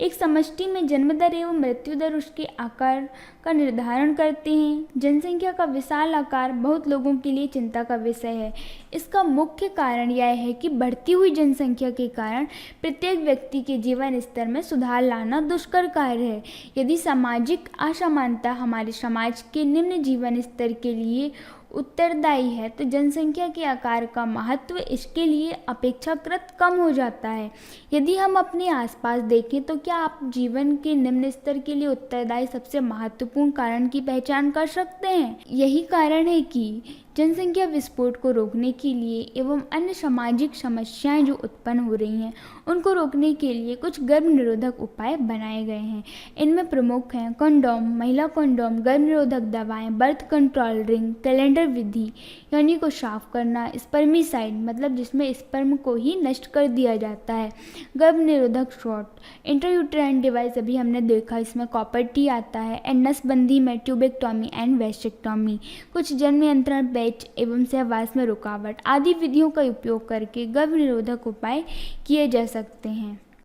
एक समष्टि में जन्म दर एवं मृत्यु दर उसके आकार का निर्धारण करते हैं। जनसंख्या का विशाल आकार बहुत लोगों के लिए चिंता का विषय है। इसका मुख्य कारण यह है कि बढ़ती हुई जनसंख्या के कारण प्रत्येक व्यक्ति के जीवन स्तर में सुधार लाना दुष्कर कार्य है। यदि सामाजिक असमानता हमारे समाज के निम्न जीवन स्तर के लिए उत्तरदायी है, तो जनसंख्या के आकार का महत्व इसके लिए अपेक्षाकृत कम हो जाता है। यदि हम अपने आसपास देखें तो क्या आप जीवन के निम्न स्तर के लिए उत्तरदायी सबसे महत्वपूर्ण कारण की पहचान कर सकते हैं? यही कारण है कि जनसंख्या विस्फोट को रोकने के लिए एवं अन्य सामाजिक समस्याएं जो उत्पन्न हो रही हैं, उनको रोकने के लिए कुछ गर्भ निरोधक उपाय बनाए गए हैं। इनमें प्रमुख हैं कंडोम, महिला कंडोम, गर्भ निरोधक दवाएं, बर्थ कंट्रोल रिंग, कैलेंडर विधि, योनि को साफ करना, स्पर्मिसाइड मतलब जिसमें स्पर्म को ही नष्ट कर दिया जाता है, गर्भ निरोधक शॉट, इंट्रायूटेराइन डिवाइस अभी हमने देखा, इसमें कॉपर टी आता है, एंड नसबंदी में ट्यूबेक्टॉमी एंड वैसेक्टॉमी, कुछ जन्म नियंत्रण पेट एवं सहवास में रुकावट आदि विधियों का उपयोग करके गर्भ निरोधक उपाय किए जा सकते हैं।